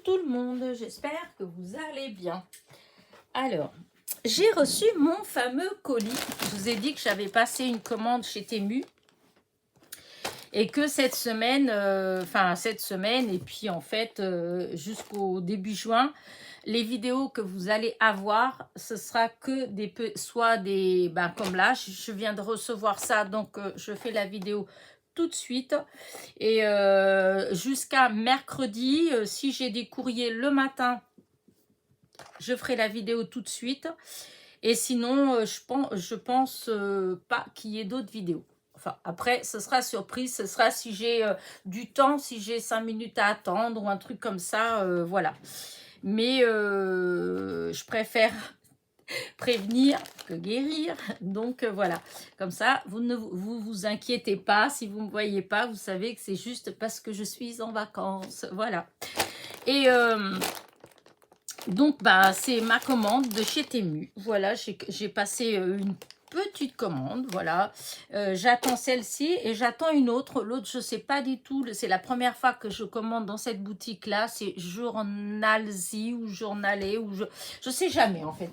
tout le monde, j'espère que vous allez bien. Alors, j'ai reçu mon fameux colis. Je vous ai dit que j'avais passé une commande chez Temu et que cette semaine, et puis en fait jusqu'au début juin, les vidéos que vous allez avoir, ce sera que comme là, je viens de recevoir ça, donc je fais la vidéo tout de suite. Et jusqu'à mercredi, si j'ai des courriers le matin, je ferai la vidéo tout de suite. Et sinon, je pense pas qu'il y ait d'autres vidéos. Enfin, après, ce sera surprise. Ce sera si j'ai du temps, si j'ai 5 minutes à attendre ou un truc comme ça, voilà. Mais je préfère prévenir que guérir. Donc voilà, comme ça, vous ne vous inquiétez pas. Si vous ne me voyez pas, vous savez que c'est juste parce que je suis en vacances. Voilà. Et donc, c'est ma commande de chez Temu. Voilà, j'ai passé une petite commande, voilà. J'attends celle-ci et j'attends une autre. L'autre, je ne sais pas du tout. C'est la première fois que je commande dans cette boutique-là. C'est Journalzy ou Journalé ou je sais jamais en fait.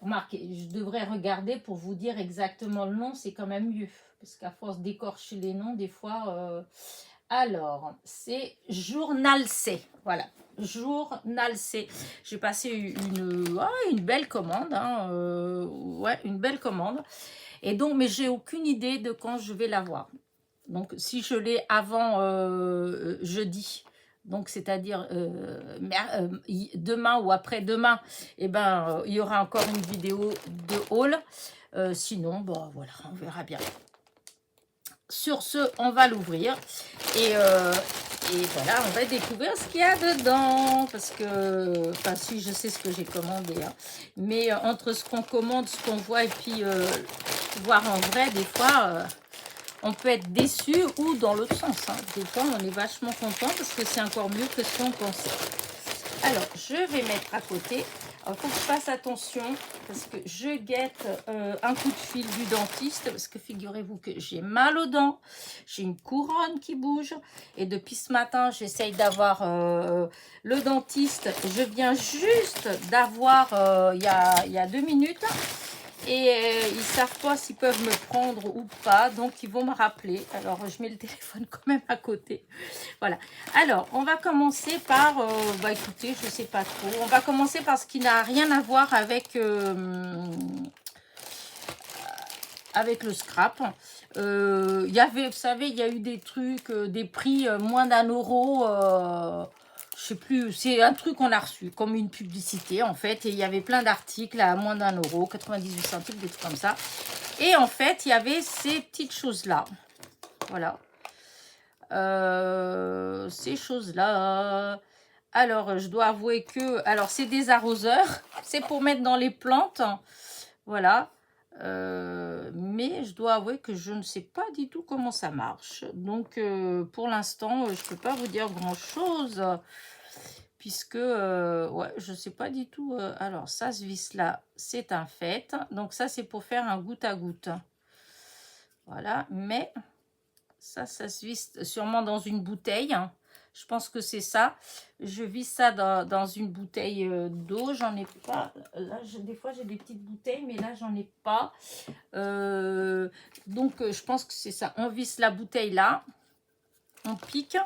Remarquez, je devrais regarder pour vous dire exactement le nom, c'est quand même mieux. Parce qu'à force d'écorcher les noms, des fois... Alors, c'est Journal C. Voilà, Journal C. J'ai passé une belle commande. Hein, ouais, une belle commande. Et donc, mais j'ai aucune idée de quand je vais l'avoir. Donc, si je l'ai avant jeudi, donc c'est-à-dire demain ou après-demain, eh ben, il y aura encore une vidéo de haul. Sinon, bon, voilà, on verra bien. Sur ce, on va l'ouvrir et voilà, on va découvrir ce qu'il y a dedans. Parce que, enfin, si je sais ce que j'ai commandé, hein. Mais entre ce qu'on commande, ce qu'on voit et puis voir en vrai, des fois, on peut être déçu ou dans l'autre sens. Hein. Des fois, on est vachement content parce que c'est encore mieux que ce qu'on pensait. Alors, je vais mettre à côté. Il faut que je fasse attention parce que je guette un coup de fil du dentiste parce que figurez-vous que j'ai mal aux dents, j'ai une couronne qui bouge et depuis ce matin, j'essaye d'avoir le dentiste. Je viens juste d'avoir il y a 2 minutes et ils ne savent pas s'ils peuvent me prendre ou pas, donc ils vont me rappeler. Alors, je mets le téléphone quand même à côté. Voilà. Alors, on va commencer par... écoutez, je ne sais pas trop. On va commencer par ce qui n'a rien à voir avec le scrap. Il y avait, vous savez, il y a eu des trucs, des prix moins d'1 euro. Je sais plus, c'est un truc qu'on a reçu, comme une publicité en fait. Et il y avait plein d'articles à moins d'1 euro, 98 centimes, des trucs comme ça. Et en fait, il y avait ces petites choses-là. Voilà. Ces choses-là. Alors, je dois avouer que... Alors, c'est des arroseurs. C'est pour mettre dans les plantes. Voilà. Mais je dois avouer que je ne sais pas du tout comment ça marche. Donc, pour l'instant, je ne peux pas vous dire grand-chose. Puisque, ouais, je ne sais pas du tout. Alors, ça, ce vis-là, c'est un fait. Donc, ça, c'est pour faire un goutte à goutte. Voilà. Mais... ça se visse sûrement dans une bouteille. Je pense que c'est ça. Je visse ça dans une bouteille d'eau. J'en ai pas. Là, des fois, j'ai des petites bouteilles, mais là, j'en ai pas. Donc, je pense que c'est ça. On visse la bouteille là. On pique.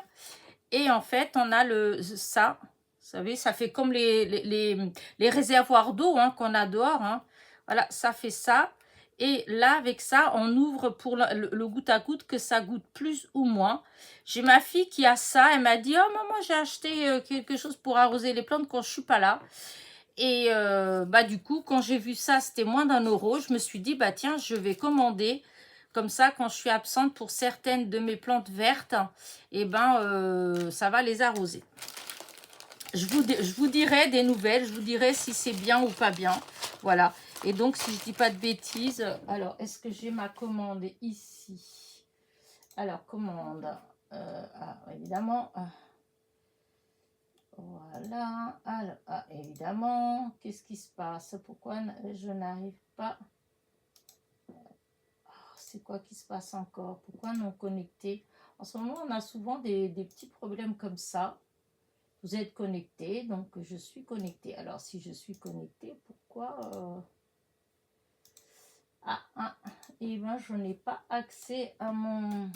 Et en fait, on a ça. Vous savez, ça fait comme les réservoirs d'eau qu'on a dehors. Hein. Voilà, ça fait ça. Et là, avec ça, on ouvre pour le goutte à goutte, que ça goûte plus ou moins. J'ai ma fille qui a ça. Elle m'a dit, oh maman, j'ai acheté quelque chose pour arroser les plantes quand je suis pas là. Et du coup, quand j'ai vu ça, c'était moins d'1 euro. Je me suis dit, tiens, je vais commander. Comme ça, quand je suis absente pour certaines de mes plantes vertes, et ça va les arroser. Je vous dirai des nouvelles. Je vous dirai si c'est bien ou pas bien. Voilà. Et donc, si je dis pas de bêtises, alors, est-ce que j'ai ma commande ici? Alors, commande. Évidemment. Voilà. Alors, évidemment. Qu'est-ce qui se passe? Pourquoi je n'arrive pas? C'est quoi qui se passe encore? Pourquoi non connecté? En ce moment, on a souvent des petits problèmes comme ça. Vous êtes connecté, donc je suis connectée. Alors, si je suis connectée, pourquoi et ben, je n'ai pas accès à mon...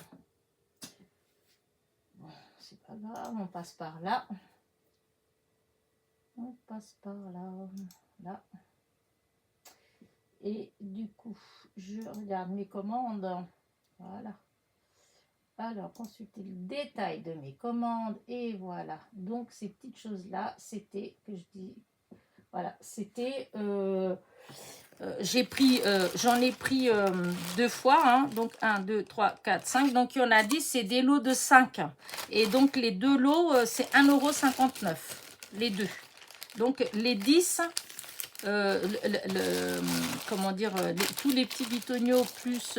Bon, c'est pas grave, on passe par là. On passe par là, là. Et du coup, je regarde mes commandes. Voilà. Alors, consulter le détail de mes commandes. Et voilà. Donc, ces petites choses-là, c'était, que je dis, voilà, c'était... j'en ai pris 2 fois, hein, donc 1, 2, 3, 4, 5. Donc, il y en a 10, c'est des lots de 5. Et donc, les 2 lots, c'est 1,59 €, les 2. Donc, les 10... comment dire, tous les petits bitoniaux plus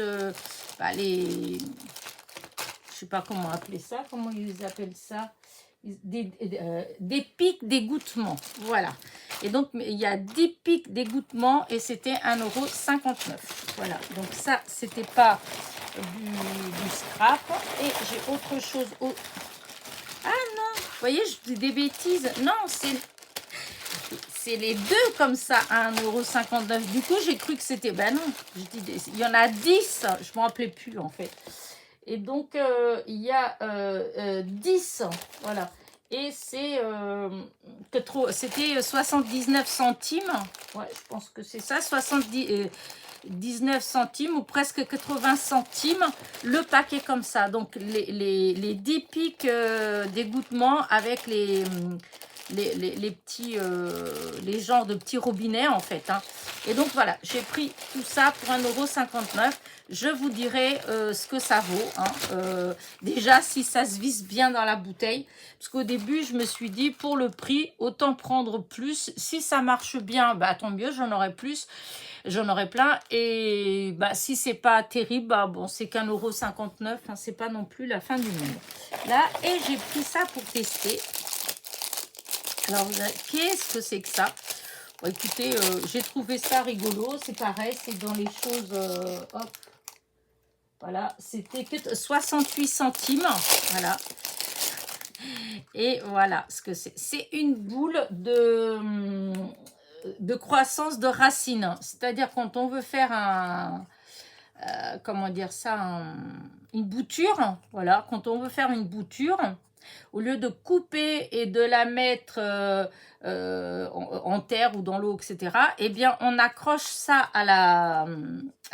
les, je sais pas comment appeler ça, comment ils appellent ça, des pics d'égouttement, voilà. Et donc il y a 10 pics d'égouttement et c'était 1,59 €, voilà. Donc ça c'était pas du scrap. Et j'ai autre chose ah non, vous voyez, je dis des bêtises, non, c'est les deux comme ça à 1,59 €. Du coup, j'ai cru que c'était... Ben non, il y en a 10. Je ne me rappelais plus en fait. Et donc, il y a 10. Voilà. Et c'est... c'était 79 centimes. Ouais, je pense que c'est ça. 19 centimes ou presque 80 centimes le paquet comme ça. Donc, les 10 pics d'égouttement avec les petits, les genres de petits robinets en fait, hein. Et donc voilà, j'ai pris tout ça pour 1,59 €. Je vous dirai ce que ça vaut, hein. Déjà, si ça se visse bien dans la bouteille, parce qu'au début, je me suis dit, pour le prix, autant prendre plus. Si ça marche bien, bah, tant mieux, j'en aurai plus, j'en aurai plein. Et bah, si c'est pas terrible, bah, bon, c'est qu'1,59 €, hein, c'est pas non plus la fin du monde. Là, et j'ai pris ça pour tester. Alors, qu'est-ce que c'est que ça? Bon, écoutez, j'ai trouvé ça rigolo. C'est pareil, c'est dans les choses... hop, voilà, c'était 68 centimes. Voilà. Et voilà ce que c'est. C'est une boule de croissance de racines. C'est-à-dire quand on veut faire un... comment dire ça, une bouture, voilà, quand on veut faire une bouture, au lieu de couper et de la mettre en terre ou dans l'eau, etc., eh bien, on accroche ça à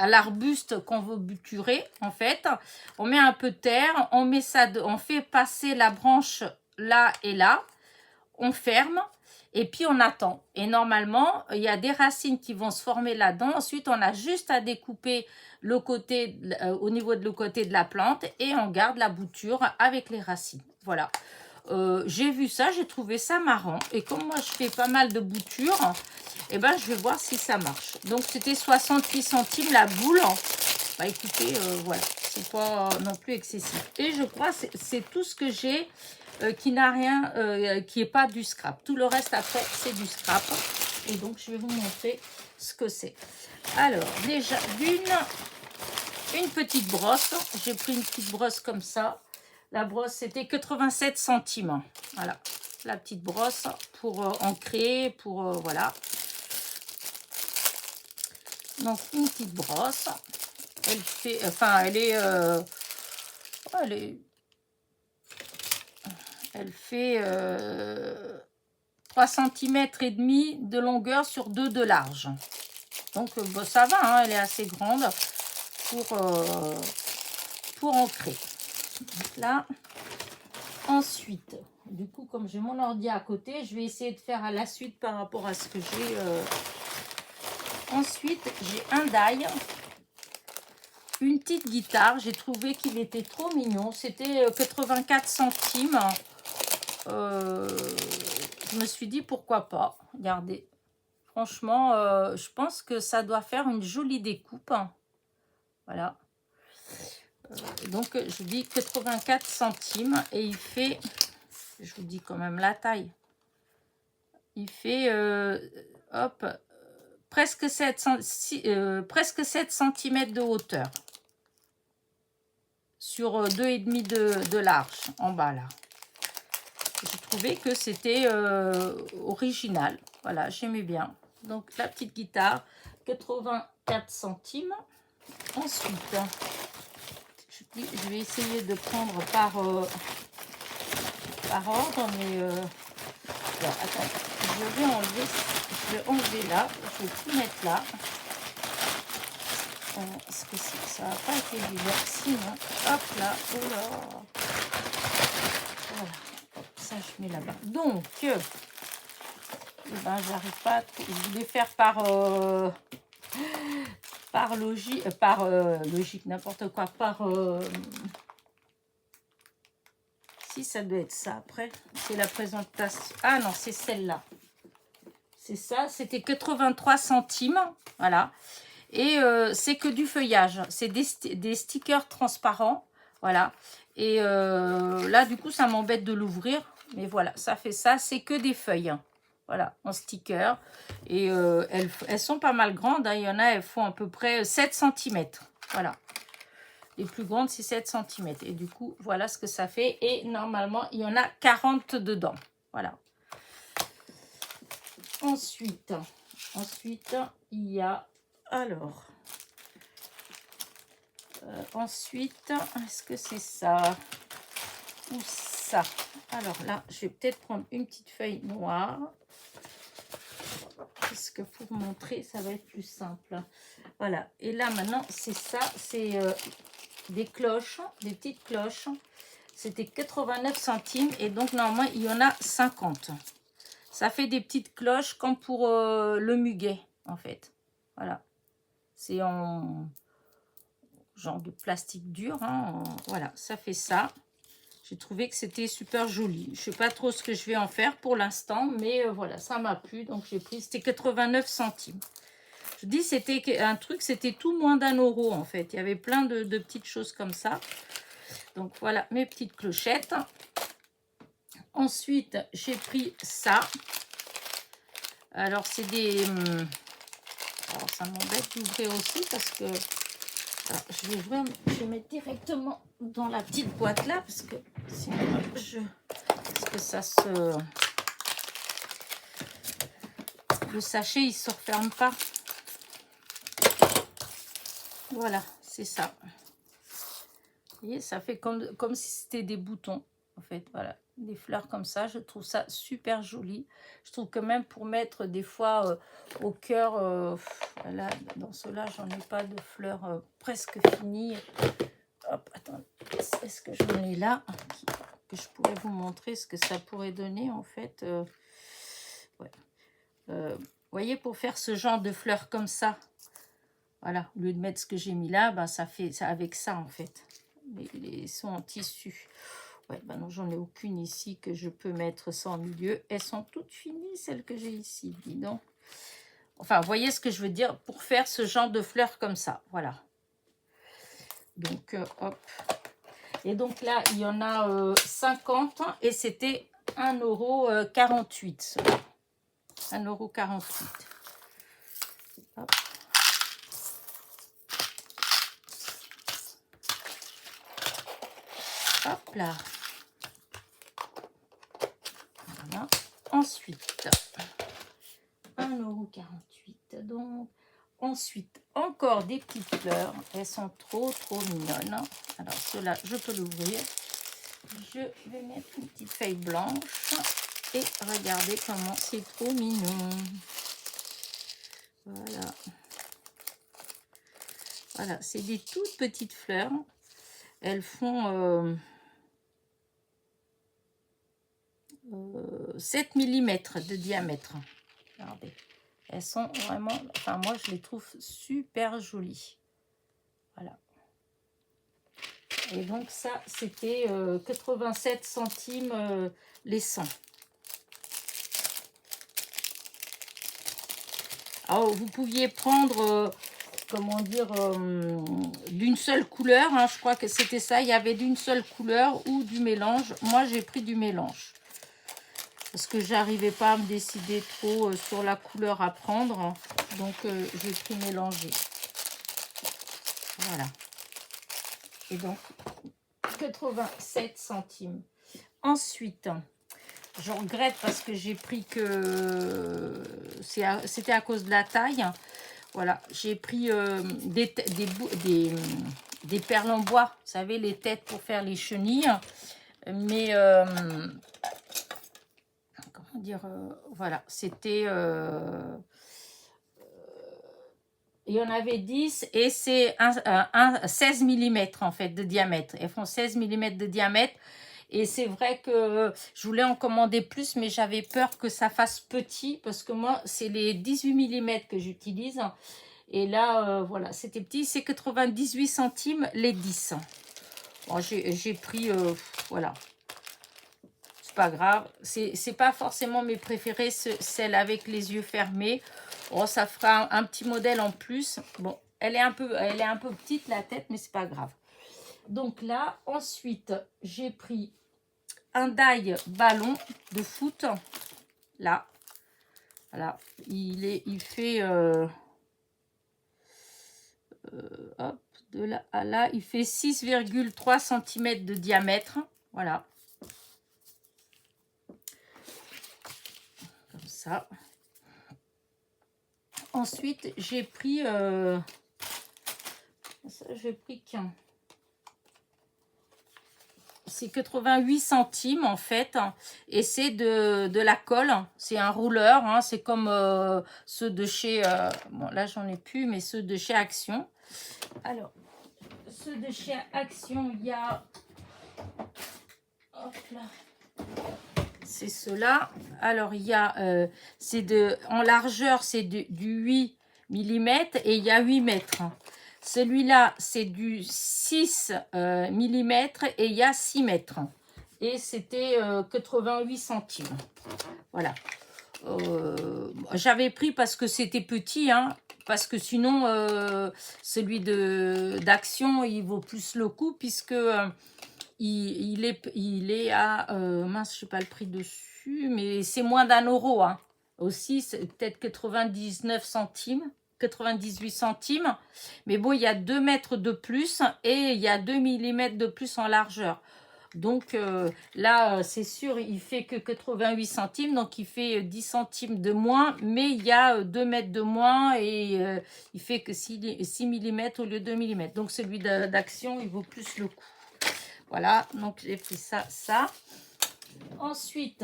l'arbuste qu'on veut bouturer, en fait. On met un peu de terre, on met ça, on fait passer la branche là et là, on ferme, et puis on attend. Et normalement, il y a des racines qui vont se former là-dedans. Ensuite, on a juste à découper le côté, au niveau de le côté de la plante, et on garde la bouture avec les racines. Voilà. J'ai vu ça, j'ai trouvé ça marrant. Et comme moi, je fais pas mal de boutures, et ben, je vais voir si ça marche. Donc, c'était 68 centimes la boule. Bah, écoutez, voilà. C'est pas non plus excessif. Et je crois que c'est tout ce que j'ai qui n'a rien, qui n'est pas du scrap. Tout le reste après, c'est du scrap. Et donc, je vais vous montrer ce que c'est. Alors, déjà, une petite brosse. J'ai pris une petite brosse comme ça. La brosse, c'était 87 centimes. Voilà, la petite brosse pour ancrer, pour... voilà. Donc, une petite brosse. Elle fait... Enfin, elle fait 3 cm et demi de longueur sur 2 de large. Donc, bon, ça va, hein, elle est assez grande pour ancrer. Donc là, ensuite, du coup, comme j'ai mon ordi à côté, je vais essayer de faire à la suite par rapport à ce que j'ai. Ensuite, j'ai un die, une petite guitare. J'ai trouvé qu'il était trop mignon. C'était 84 centimes. Je me suis dit pourquoi pas. Regardez. Franchement, je pense que ça doit faire une jolie découpe. Voilà. Donc, je dis 84 centimes. Et il fait, je vous dis quand même la taille. Il fait, hop, presque 7 cm de hauteur. Sur 2,5 de large, en bas là. Je trouvais que c'était original. Voilà, j'aimais bien. Donc, la petite guitare, 84 centimes. Ensuite, je vais essayer de prendre par ordre, mais... bon, attends, je vais enlever là. Je vais tout mettre là. Parce que ça n'a pas été évident. Sinon, hop là, oh là. Voilà, hop, ça je mets là-bas. Donc, eh ben, j'arrive pas à... Je voulais faire par logique, logique, n'importe quoi, si ça doit être ça après, c'est la présentation. Ah non, c'est celle-là. C'est ça, c'était 83 centimes, voilà. Et c'est que du feuillage, c'est des stickers transparents, voilà. Et là, du coup, ça m'embête de l'ouvrir, mais voilà, ça fait ça, c'est que des feuilles, voilà, en sticker. Et elles sont pas mal grandes, hein. Il y en a, elles font à peu près 7 cm, voilà. Les plus grandes, c'est 7 cm. Et du coup, voilà ce que ça fait. Et normalement, il y en a 40 dedans, voilà. Ensuite, il y a... Alors, ensuite, est-ce que c'est ça ou ça? Alors là, je vais peut-être prendre une petite feuille noire. Parce que pour montrer, ça va être plus simple. Voilà. Et là, maintenant, c'est ça. C'est des cloches, des petites cloches. C'était 89 centimes. Et donc, normalement, il y en a 50. Ça fait des petites cloches comme pour le muguet, en fait. Voilà. C'est en genre de plastique dur, hein. Voilà, ça fait ça. J'ai trouvé que c'était super joli. Je sais pas trop ce que je vais en faire pour l'instant, mais voilà, ça m'a plu. Donc j'ai pris, c'était 89 centimes. Je dis, c'était un truc, c'était tout moins d'1 € en fait. Il y avait plein de petites choses comme ça. Donc voilà, mes petites clochettes. Ensuite, j'ai pris ça. Alors c'est des... alors ça m'embête d'ouvrir aussi parce que... Alors, je vais ouvrir, je vais mettre directement dans la petite boîte là parce que sinon parce que ça se... Le sachet il se referme pas. Voilà, c'est ça. Vous voyez, ça fait comme si c'était des boutons en fait. Voilà, des fleurs comme ça. Je trouve ça super joli. Je trouve que même pour mettre des fois au cœur, là dans ceux-là, j'en ai pas de fleurs presque finies. Hop, attends, est-ce que j'en ai là que je pourrais vous montrer ce que ça pourrait donner en fait. Ouais. Vous voyez, pour faire ce genre de fleurs comme ça, voilà, au lieu de mettre ce que j'ai mis là, ben, ça fait ça avec ça en fait. Les sont en tissu. Ouais, ben non, j'en ai aucune ici que je peux mettre ça en milieu. Elles sont toutes finies, celles que j'ai ici, dis donc. Enfin, vous voyez ce que je veux dire, pour faire ce genre de fleurs comme ça, voilà. Donc, hop. Et donc là, il y en a 50 et c'était 1,48 €. 1,48 €. Hop. Hop là. Voilà. Ensuite, 1,48 €. Donc, ensuite, encore des petites fleurs. Elles sont trop mignonnes. Alors, ceux-là, je peux l'ouvrir. Je vais mettre une petite feuille blanche. Et regardez comment c'est trop mignon. Voilà. Voilà, c'est des toutes petites fleurs. Elles font 7 mm de diamètre. Regardez. Elles sont vraiment... Enfin, moi, je les trouve super jolies. Voilà. Et donc, ça, c'était 87 centimes les 100. Alors, vous pouviez prendre... comment dire, d'une seule couleur, hein, je crois que c'était ça, il y avait d'une seule couleur ou du mélange. Moi, j'ai pris du mélange, parce que j'arrivais pas à me décider trop sur la couleur à prendre, donc j'ai pris mélangé. Voilà. Et donc, 87 centimes. Ensuite, Je regrette parce que j'ai pris que... C'était à cause de la taille. Voilà, j'ai pris des perles en bois. Vous savez, les têtes pour faire les chenilles. Mais, comment dire, voilà, c'était... il y en avait 10 et c'est 16 millimètres en fait de diamètre. Elles font 16 millimètres de diamètre. Et c'est vrai que je voulais en commander plus, mais j'avais peur que ça fasse petit. Parce que moi, c'est les 18 millimètres que j'utilise. Et là, voilà, c'était petit. C'est 98 centimes les 10. Bon, j'ai pris, voilà. C'est pas grave. C'est pas forcément mes préférés, celle avec les yeux fermés. Oh, ça fera un petit modèle en plus. Bon, elle est un peu petite la tête, mais c'est pas grave. Donc là, ensuite, j'ai pris un die ballon de foot. Là, voilà, il fait hop, de là à là, il fait 6,3 cm de diamètre. Voilà. Comme ça. Ensuite, j'ai pris qu'un. C'est 88 centimes en fait. Et c'est de la colle. C'est un rouleur. Hein, c'est comme ceux de chez... bon, là, j'en ai plus, mais ceux de chez Action. Alors, ceux de chez Action, il y a... Hop là. C'est ceux-là. Alors, il y a... en largeur, c'est du 8 mm et il y a 8 mètres. Celui-là, c'est du 6 mm et il y a 6 mètres. Et c'était 88 centimes. Voilà. J'avais pris parce que c'était petit, hein, parce que sinon, celui d'Action, il vaut plus le coup, puisque il est à... mince, je sais pas le prix dessus, mais c'est moins d'1 euro. Hein. Aussi, c'est peut-être 99 centimes. 98 centimes. Mais bon, il y a 2 mètres de plus et il y a 2 mm de plus en largeur. Donc là, c'est sûr, il fait que 88 centimes. Donc, il fait 10 centimes de moins. Mais il y a 2 mètres de moins et il fait que 6 mm au lieu de 2 mm. Donc, celui d'Action, il vaut plus le coup. Voilà, donc j'ai pris ça. Ensuite,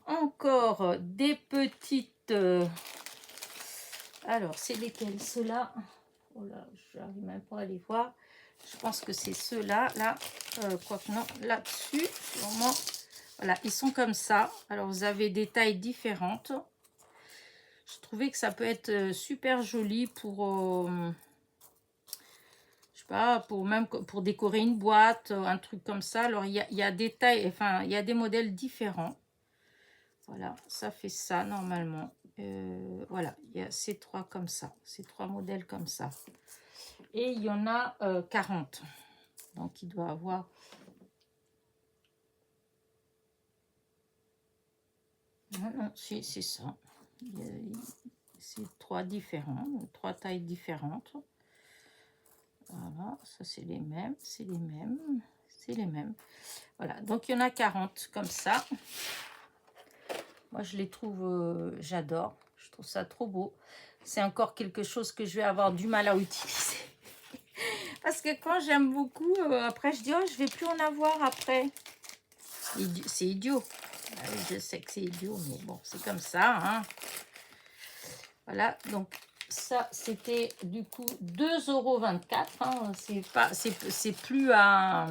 encore des petites... alors, c'est lesquels? Ceux-là. Oh là, je n'arrive même pas à les voir. Je pense que c'est ceux-là. Là, quoique non, là-dessus. Vraiment, voilà, ils sont comme ça. Alors, vous avez des tailles différentes. Je trouvais que ça peut être super joli pour... je sais pas, pour décorer une boîte, un truc comme ça. Alors, il y a des tailles, enfin, il y a des modèles différents. Voilà, ça fait ça normalement. Voilà, il y a ces trois comme ça, ces trois modèles comme ça. Et il y en a 40. Donc, il doit avoir... non, non, c'est ça. C'est trois différents, trois tailles différentes. Voilà, ça c'est les mêmes, c'est les mêmes, c'est les mêmes. Voilà, donc il y en a 40 comme ça. Moi, je les trouve, j'adore. Je trouve ça trop beau. C'est encore quelque chose que je vais avoir du mal à utiliser. Parce que quand j'aime beaucoup, après, je dis, oh, je vais plus en avoir après. C'est idiot. Je sais que c'est idiot, mais bon, c'est comme ça. Hein. Voilà, donc ça, c'était du coup 2,24 €. Hein. C'est plus à...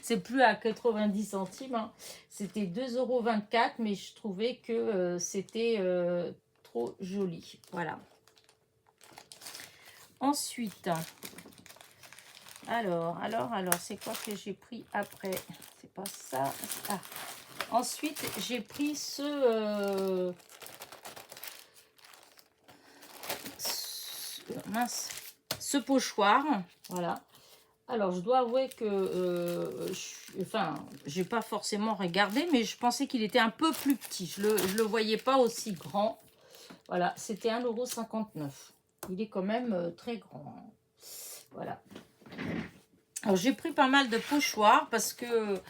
c'est plus à 90 centimes. Hein. C'était 2,24 €, mais je trouvais que c'était trop joli. Voilà. Ensuite, alors, c'est quoi que j'ai pris après? C'est pas ça. Ah. Ensuite, j'ai pris ce pochoir. Voilà. Alors, je dois avouer que, j'ai pas forcément regardé, mais je pensais qu'il était un peu plus petit. Je le voyais pas aussi grand. Voilà, c'était 1,59 €. Il est quand même très grand. Voilà. Alors, j'ai pris pas mal de pochoirs parce que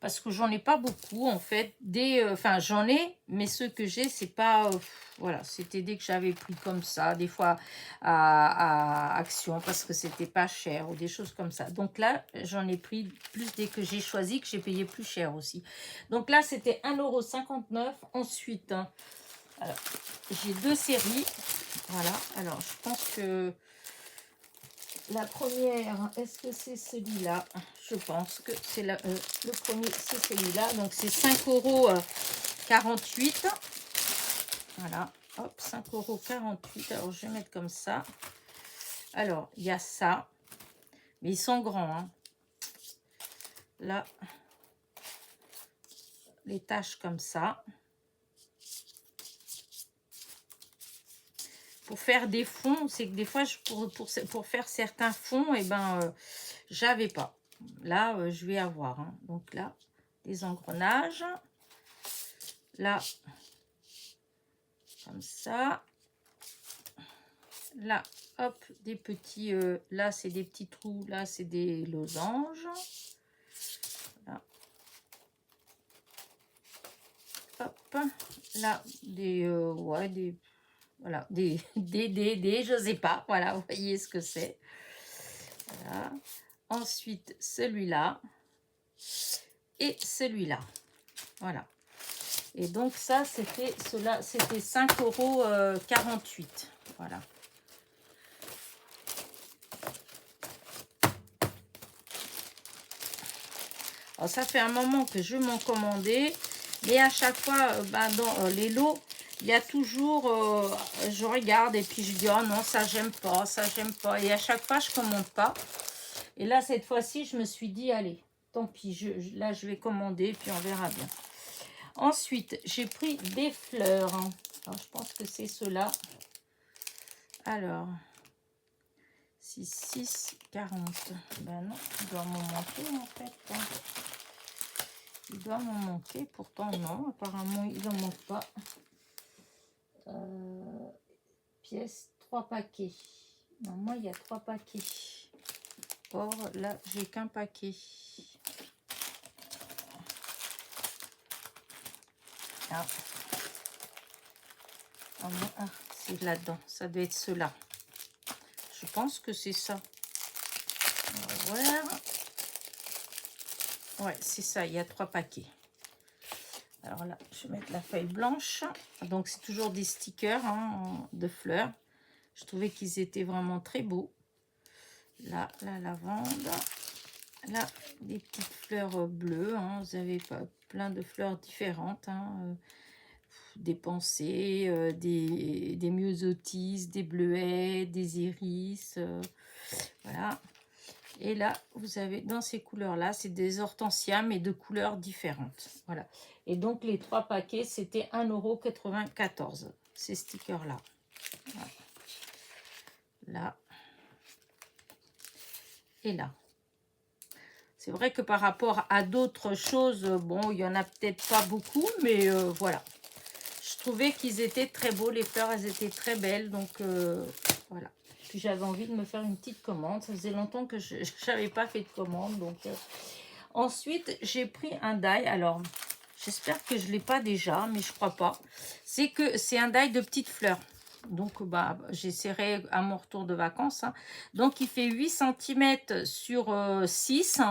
parce que j'en ai pas beaucoup en fait. Enfin, j'en ai, mais ceux que j'ai, c'est pas... voilà, c'était des que j'avais pris comme ça, des fois à Action, parce que c'était pas cher, ou des choses comme ça. Donc là, j'en ai pris plus dès que j'ai choisi, que j'ai payé plus cher aussi. Donc là, c'était 1,59 €. Ensuite, hein, alors, j'ai 2 séries. Voilà, alors je pense que la première, est-ce que c'est celui-là? Je pense que c'est le premier, c'est celui-là. Donc c'est 5,48 €. Voilà, hop, 5,48 €. Alors je vais mettre comme ça. Alors, il y a ça. Mais ils sont grands, hein. Là, les taches comme ça. Pour faire des fonds, c'est que des fois, pour faire certains fonds, et ben, j'avais pas. Là, je vais avoir. Hein. Donc là, des engrenages. Là, comme ça. Là, hop, des petits... là, c'est des petits trous. Là, c'est des losanges. Là. Hop. Là, ouais, voilà, je sais pas. Voilà, vous voyez ce que c'est. Voilà. Ensuite, celui-là. Et celui-là. Voilà. Et donc, ça, c'était 5,48 €. Voilà. Alors, ça fait un moment que je m'en commandais. Mais à chaque fois, dans les lots, il y a toujours... je regarde et puis je dis, oh non, ça, j'aime pas, ça, j'aime pas. Et à chaque fois, je commande pas. Et là, cette fois-ci, je me suis dit, allez, tant pis. Là, je vais commander, puis on verra bien. Ensuite, j'ai pris des fleurs. Alors, je pense que c'est ceux-là. Alors, 6,40. Ben non, il doit m'en manquer en fait. Hein. Il doit m'en manquer, pourtant non. Apparemment, il n'en manque pas. Pièce, 3 paquets. Non, moi, il y a 3 paquets. Or, là, j'ai qu'un paquet. Ah. Ah, c'est là-dedans. Ça doit être ceux-là. Je pense que c'est ça. On va voir. Ouais, c'est ça. Il y a 3 paquets. Alors là, je vais mettre la feuille blanche. Donc, c'est toujours des stickers hein, de fleurs. Je trouvais qu'ils étaient vraiment très beaux. Là, la lavande. Là, des petites fleurs bleues. Hein. Vous avez plein de fleurs différentes. Hein. Des pensées, des myosotis, des bleuets, des iris. Voilà. Et là, vous avez dans ces couleurs-là, c'est des hortensias, mais de couleurs différentes. Voilà. Et donc, les 3 paquets, c'était 1,94 €, ces stickers-là. Voilà. Là. Et là. C'est vrai que par rapport à d'autres choses, bon, il n'y en a peut-être pas beaucoup, mais voilà. Je trouvais qu'ils étaient très beaux, les fleurs, elles étaient très belles, donc voilà. Puis j'avais envie de me faire une petite commande. Ça faisait longtemps que je n'avais pas fait de commande, donc... Ensuite, j'ai pris un die. Alors, j'espère que je ne l'ai pas déjà, mais je crois pas. C'est un die de petites fleurs. Donc, j'essaierai à mon retour de vacances. Hein. Donc, il fait 8 cm sur 6.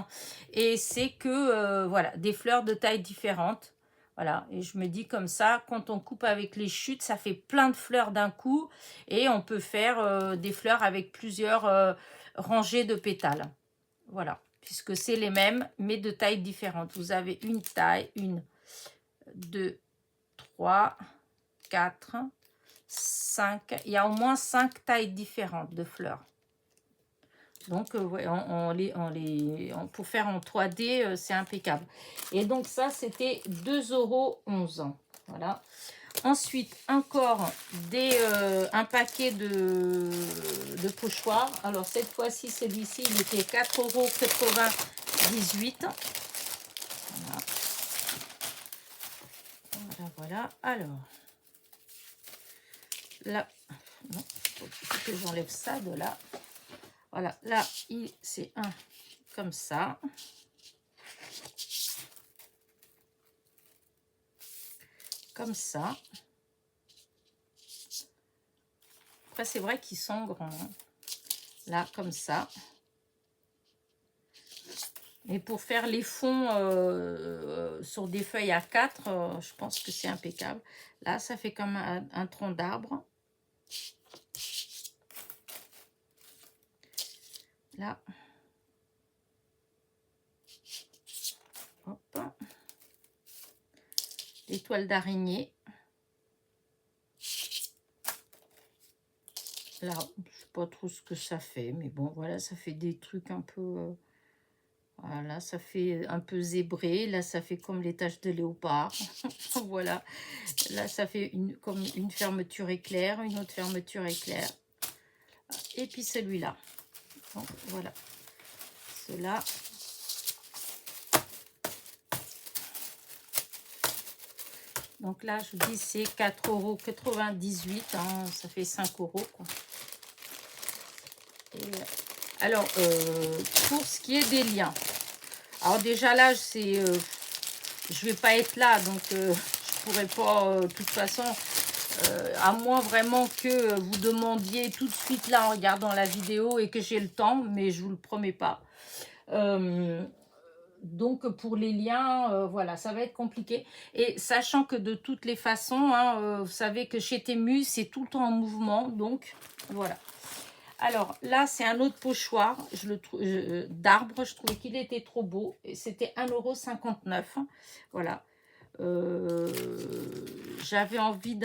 Et c'est que, voilà, des fleurs de tailles différentes. Voilà, et je me dis comme ça, quand on coupe avec les chutes, ça fait plein de fleurs d'un coup. Et on peut faire des fleurs avec plusieurs rangées de pétales. Voilà, puisque c'est les mêmes, mais de tailles différentes. Vous avez une taille, 1, 2, 3, 4, 5. Il y a au moins 5 tailles différentes de fleurs. Donc, ouais, pour faire en 3D, c'est impeccable. Et donc, ça, c'était 2,11 €. Voilà. Ensuite, encore un paquet de pochoirs. Alors, cette fois-ci, celui-ci, il était 4,98 €. Voilà. Voilà, voilà. Alors, là, non, il faut que j'enlève ça de là. Voilà, là, c'est un comme ça. comme ça. Après, c'est vrai qu'ils sont grands. Hein. Là, comme ça. Et pour faire les fonds sur des feuilles A4, je pense que c'est impeccable. Là, ça fait comme un tronc d'arbre. Là. Hop. Des toiles d'araignée. Là, je sais pas trop ce que ça fait, mais bon, voilà, ça fait des trucs un peu... voilà, ça fait un peu zébré. Là, ça fait comme les taches de léopard. Voilà. Là, ça fait comme une fermeture éclair, une autre fermeture éclair. Et puis celui-là. Donc, voilà. Cela. Donc là, je vous dis, c'est 4,98 €. Hein, ça fait 5 €. Quoi. Et, alors, pour ce qui est des liens. Alors déjà là, c'est... je vais pas être là, donc je pourrais pas, de toute façon, à moins vraiment que vous demandiez tout de suite là en regardant la vidéo et que j'ai le temps, mais je vous le promets pas. Donc pour les liens, voilà, ça va être compliqué. Et sachant que de toutes les façons, hein, vous savez que chez Temu, c'est tout le temps en mouvement, donc voilà. Alors là, c'est un autre pochoir d'arbre. Je trouvais qu'il était trop beau. C'était 1,59 €. Voilà. J'avais envie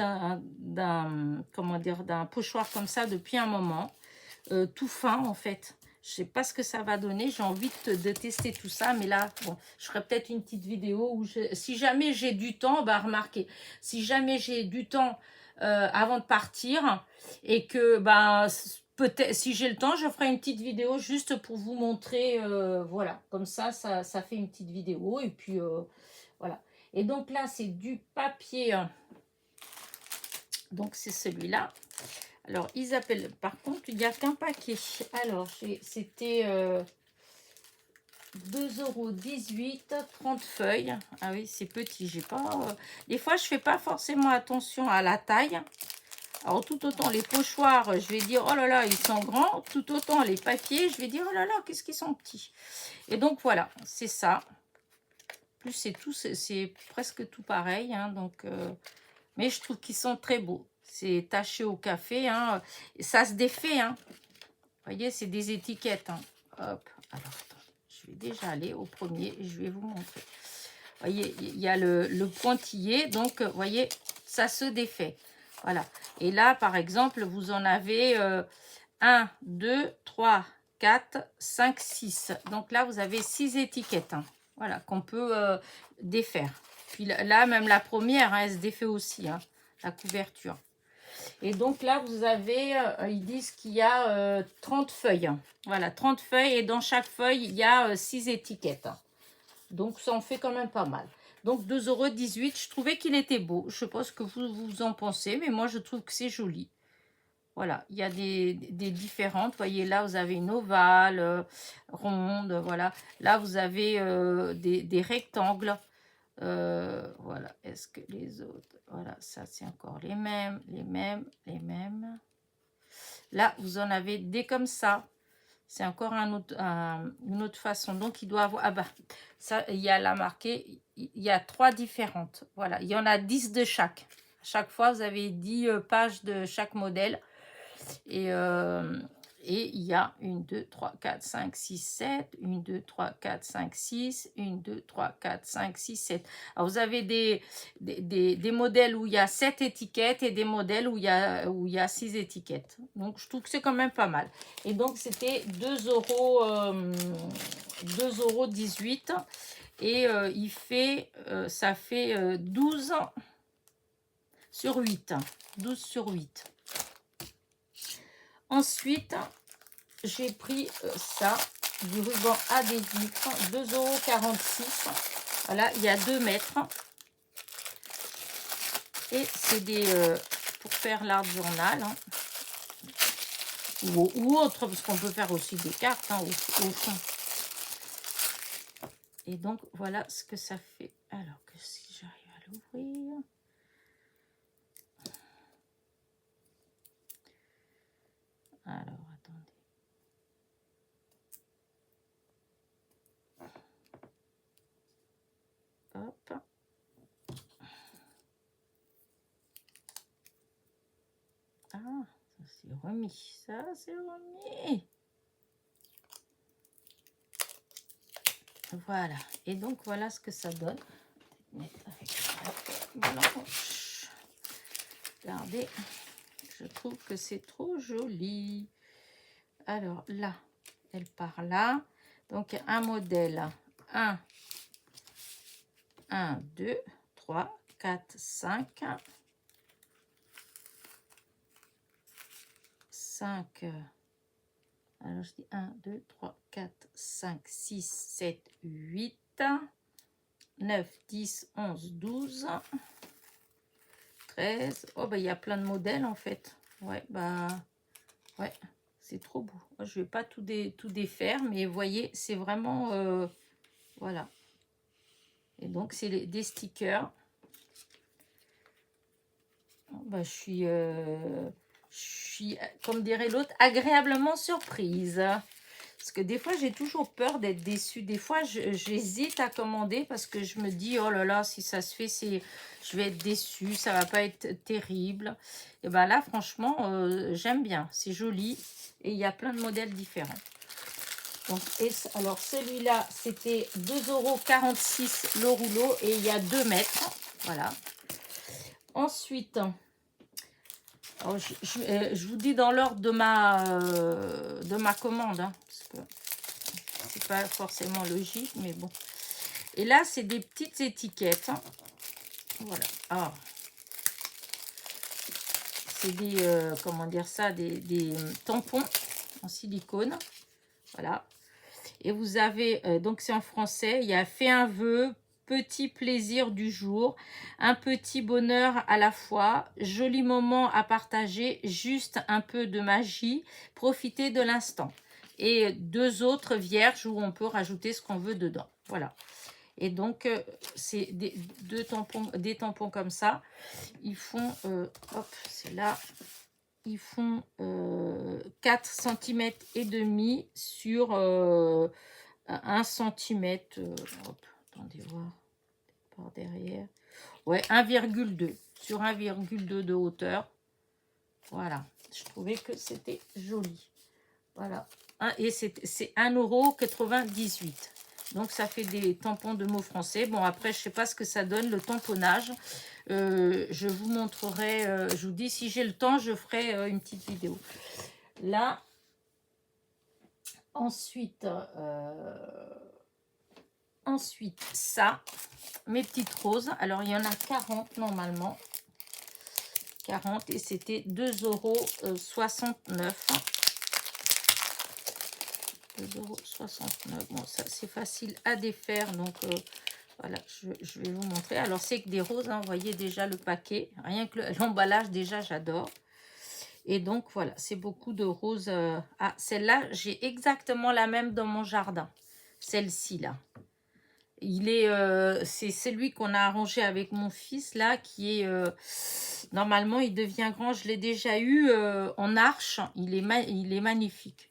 comment dire, d'un pochoir comme ça depuis un moment. Tout fin, en fait. Je sais pas ce que ça va donner. J'ai envie de tester tout ça. Mais là, bon, je ferai peut-être une petite vidéo où si jamais j'ai du temps, bah remarquez, si jamais j'ai du temps avant de partir et que bah peut-être si j'ai le temps, je ferai une petite vidéo juste pour vous montrer. Voilà, comme ça fait une petite vidéo et puis voilà. Et donc là, c'est du papier. Donc c'est celui-là. Alors, ils appellent... Par contre, il n'y a qu'un paquet. Alors, c'était 2,18 €, 30 feuilles. Ah oui, c'est petit. J'ai pas... Des fois, je fais pas forcément attention à la taille. Alors, tout autant les pochoirs, je vais dire, oh là là, ils sont grands. Tout autant les papiers, je vais dire, oh là là, qu'est-ce qu'ils sont petits. Et donc, voilà, c'est ça. Plus, c'est tout, c'est presque tout pareil. Hein, donc, mais je trouve qu'ils sont très beaux. C'est taché au café. Hein. Ça se défait. Hein. Vous voyez, c'est des étiquettes. Hein. Hop. Alors, attends. Je vais déjà aller au premier. Je vais vous montrer. Vous voyez, il y a le pointillé. Donc, vous voyez, ça se défait. Voilà. Et là, par exemple, vous en avez 1, 2, 3, 4, 5, 6. Donc là, vous avez 6 étiquettes. Hein. Voilà, qu'on peut défaire. Puis là, même la première, hein, elle se défait aussi, hein, la couverture. Et donc là, vous avez, ils disent qu'il y a 30 feuilles. Voilà, 30 feuilles. Et dans chaque feuille, il y a 6 étiquettes. Donc, ça en fait quand même pas mal. Donc, 2,18 €. Je trouvais qu'il était beau. Je ne sais pas ce que vous en pensez, mais moi, je trouve que c'est joli. Voilà, il y a des différentes. Vous voyez, là, vous avez une ovale, ronde, voilà. Là, vous avez des rectangles. Voilà, est-ce que les autres... Voilà, ça, c'est encore les mêmes. Là, vous en avez des comme ça. C'est encore une autre façon. Donc, il doit avoir... Ah bah, ça, il y a là marqué, il y a 3 différentes. Voilà, il y en a 10 de chaque. À chaque fois, vous avez 10 pages de chaque modèle. Et il y a 1, 2, 3, 4, 5, 6, 7. 1, 2, 3, 4, 5, 6. 1, 2, 3, 4, 5, 6, 7. Alors, vous avez des modèles où il y a 7 étiquettes et des modèles où il y a 6 étiquettes. Donc, je trouve que c'est quand même pas mal. Et donc, c'était 2,18 €. Et ça fait 12 sur 8. 12 sur 8. Ensuite, j'ai pris ça, du ruban adhésif, 2,46 €. Voilà, il y a 2 mètres. Et c'est pour faire l'art journal. Hein. Ou autre, parce qu'on peut faire aussi des cartes, hein, au fond. Et donc, voilà ce que ça fait. Alors que si j'arrive à l'ouvrir... remis. Ça, c'est remis. Voilà. Et donc, voilà ce que ça donne. Mettre avec la blanche. Regardez. Je trouve que c'est trop joli. Alors, là, elle part là. Donc, un modèle. 1, 2, 3, 4, 5. 5. Alors, je dis 1, 2, 3, 4, 5, 6, 7, 8, 9, 10, 11, 12, 13. Oh, bah, il y a plein de modèles, en fait. Ouais, bah, ouais, c'est trop beau. Je ne vais pas tout défaire, mais vous voyez, c'est vraiment, voilà. Et donc, c'est des stickers. Bah, je suis, comme dirait l'autre, agréablement surprise. Parce que des fois, j'ai toujours peur d'être déçue. Des fois, j'hésite à commander parce que je me dis, oh là là, si ça se fait, je vais être déçue, ça va pas être terrible. Et bien là, franchement, j'aime bien. C'est joli et il y a plein de modèles différents. Donc, alors, celui-là, c'était 2,46 € le rouleau et il y a 2 mètres. Voilà. Ensuite, alors, je vous dis dans l'ordre de ma commande. Hein, parce que c'est pas forcément logique, mais bon. Et là, c'est des petites étiquettes. Hein. Voilà. Ah. C'est des, comment dire ça, des tampons en silicone. Voilà. Et vous avez, donc c'est en français, il y a fait un vœu, petit plaisir du jour, un petit bonheur à la fois, joli moment à partager, juste un peu de magie, profitez de l'instant. Et 2 autres vierges où on peut rajouter ce qu'on veut dedans. Voilà. Et donc, c'est des tampons comme ça. Ils font, hop, c'est là. Ils font 4 cm et demi sur 1 cm. Hop, attendez voir par derrière. Ouais, 1,2 sur 1,2 de hauteur. Voilà, je trouvais que c'était joli. Voilà, et c'est 1,98 €. Donc, ça fait des tampons de mots français. Bon, après, je ne sais pas ce que ça donne, le tamponnage. Je vous montrerai, je vous dis, si j'ai le temps, je ferai une petite vidéo. Là, ensuite, ça, mes petites roses. Alors, il y en a 40 normalement. 40 et c'était 2,69 €. 2,69 €. Bon, ça, c'est facile à défaire. Donc, voilà, je vais vous montrer. Alors, c'est que des roses, hein, vous voyez déjà le paquet. Rien que l'emballage, déjà, j'adore. Et donc, voilà, c'est beaucoup de roses. Ah, celle-là, j'ai exactement la même dans mon jardin. Celle-ci, là. C'est celui qu'on a arrangé avec mon fils, là, qui est... normalement, il devient grand. Je l'ai déjà eu en arche. Il est magnifique.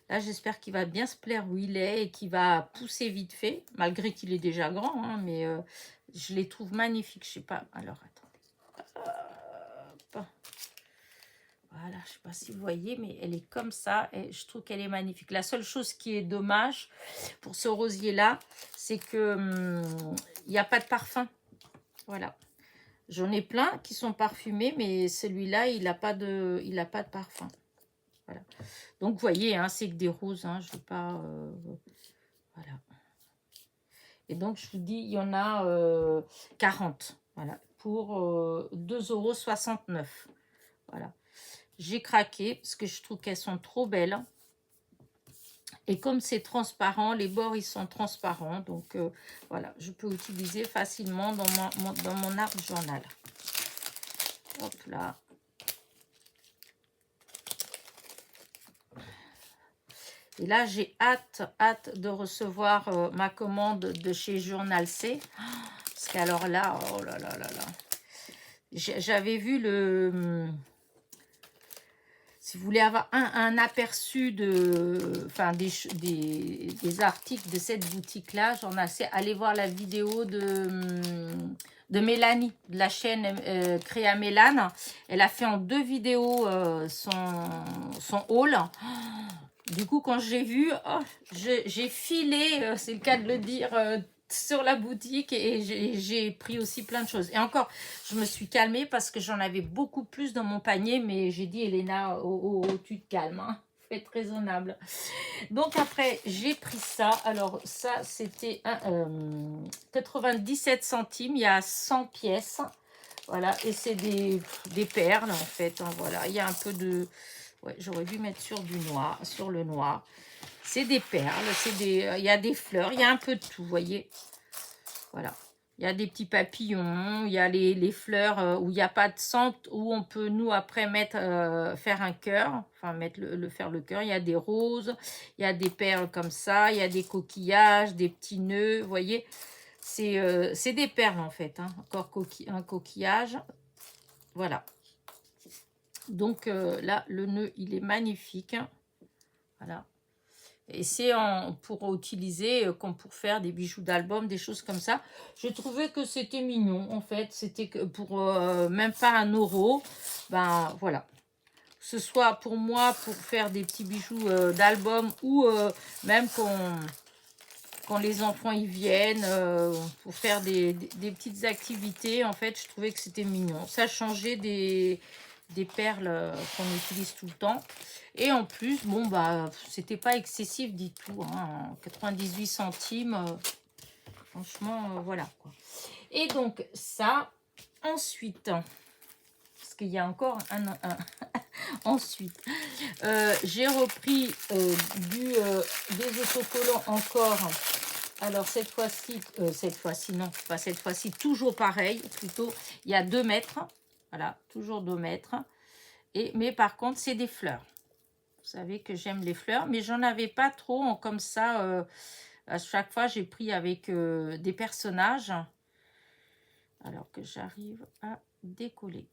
Là, j'espère qu'il va bien se plaire où il est et qu'il va pousser vite fait, malgré qu'il est déjà grand, hein, mais je les trouve magnifiques. Je sais pas. Alors, attendez. Hop. Voilà, je sais pas si vous voyez, mais elle est comme ça et je trouve qu'elle est magnifique. La seule chose qui est dommage pour ce rosier-là, c'est que il n'y a pas de parfum. Voilà. J'en ai plein qui sont parfumés, mais celui-là, il n'a pas de parfum. Voilà. Donc, vous voyez, hein, c'est que des roses. Hein, je ne veux pas... voilà. Et donc, je vous dis, il y en a 40. Voilà. Pour 2,69 €. Voilà. J'ai craqué parce que je trouve qu'elles sont trop belles. Et comme c'est transparent, les bords, ils sont transparents. Donc, voilà. Je peux utiliser facilement dans mon art journal. Hop là. Et là, j'ai hâte de recevoir ma commande de chez Journal C. Parce qu'alors là, oh là là là là. J'avais vu si vous voulez avoir un aperçu enfin, des articles de cette boutique-là, j'en ai assez. Allez voir la vidéo de Mélanie, de la chaîne Créa Mélane. Elle a fait en 2 vidéos son haul. Du coup, quand j'ai vu, oh, j'ai filé, c'est le cas de le dire, sur la boutique et j'ai pris aussi plein de choses. Et encore, je me suis calmée parce que j'en avais beaucoup plus dans mon panier, mais j'ai dit, Elena, tu te calmes, hein, faut être raisonnable. Donc après, j'ai pris ça. Alors ça, c'était 97 centimes, il y a 100 pièces. Voilà, et c'est des perles en fait, hein, voilà, il y a un peu de... Ouais, j'aurais dû mettre sur du noir, sur le noir. C'est des perles, il y a des fleurs, il y a un peu de tout, vous voyez. Voilà. Il y a des petits papillons, il y a les fleurs où il n'y a pas de centre, où on peut, nous, après, faire un cœur, enfin, faire le cœur. Il y a des roses, il y a des perles comme ça, il y a des coquillages, des petits nœuds, vous voyez. C'est des perles, en fait, hein. Encore un coquillage. Voilà. Donc là, le nœud, il est magnifique. Voilà. Et c'est pour utiliser, comme pour faire des bijoux d'album, des choses comme ça. Je trouvais que c'était mignon, en fait. C'était que pour même pas 1 euro. Ben voilà. Que ce soit pour moi, pour faire des petits bijoux d'album ou même quand les enfants y viennent, pour faire des petites activités. En fait, je trouvais que c'était mignon. Ça changeait des perles qu'on utilise tout le temps. Et en plus, bon, bah, c'était pas excessif du tout, hein, 98 centimes, franchement, voilà, quoi. Et donc, ça, ensuite, parce qu'il y a encore ensuite, j'ai repris des autocollants encore. Alors, cette fois-ci, non, pas cette fois-ci, toujours pareil, plutôt, il y a 2 mètres, voilà, toujours 2 mètres. Mais par contre, c'est des fleurs. Vous savez que j'aime les fleurs, mais j'en avais pas trop comme ça. À chaque fois, j'ai pris avec des personnages. Alors que j'arrive à décoller.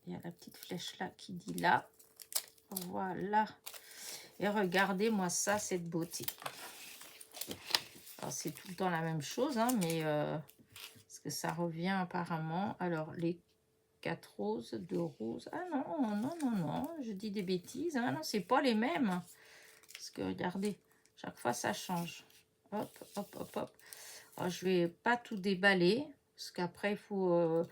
Il y a la petite flèche là qui dit là. Voilà. Et regardez-moi ça, cette beauté. Alors, c'est tout le temps la même chose, hein, mais parce que ça revient apparemment. Alors, les 4 roses, 2 roses. Ah non, non, non, non, je dis des bêtises. Ah non, c'est pas les mêmes. Parce que regardez, chaque fois ça change. Hop, hop, hop, hop. Alors, je vais pas tout déballer. Parce qu'après, il faut...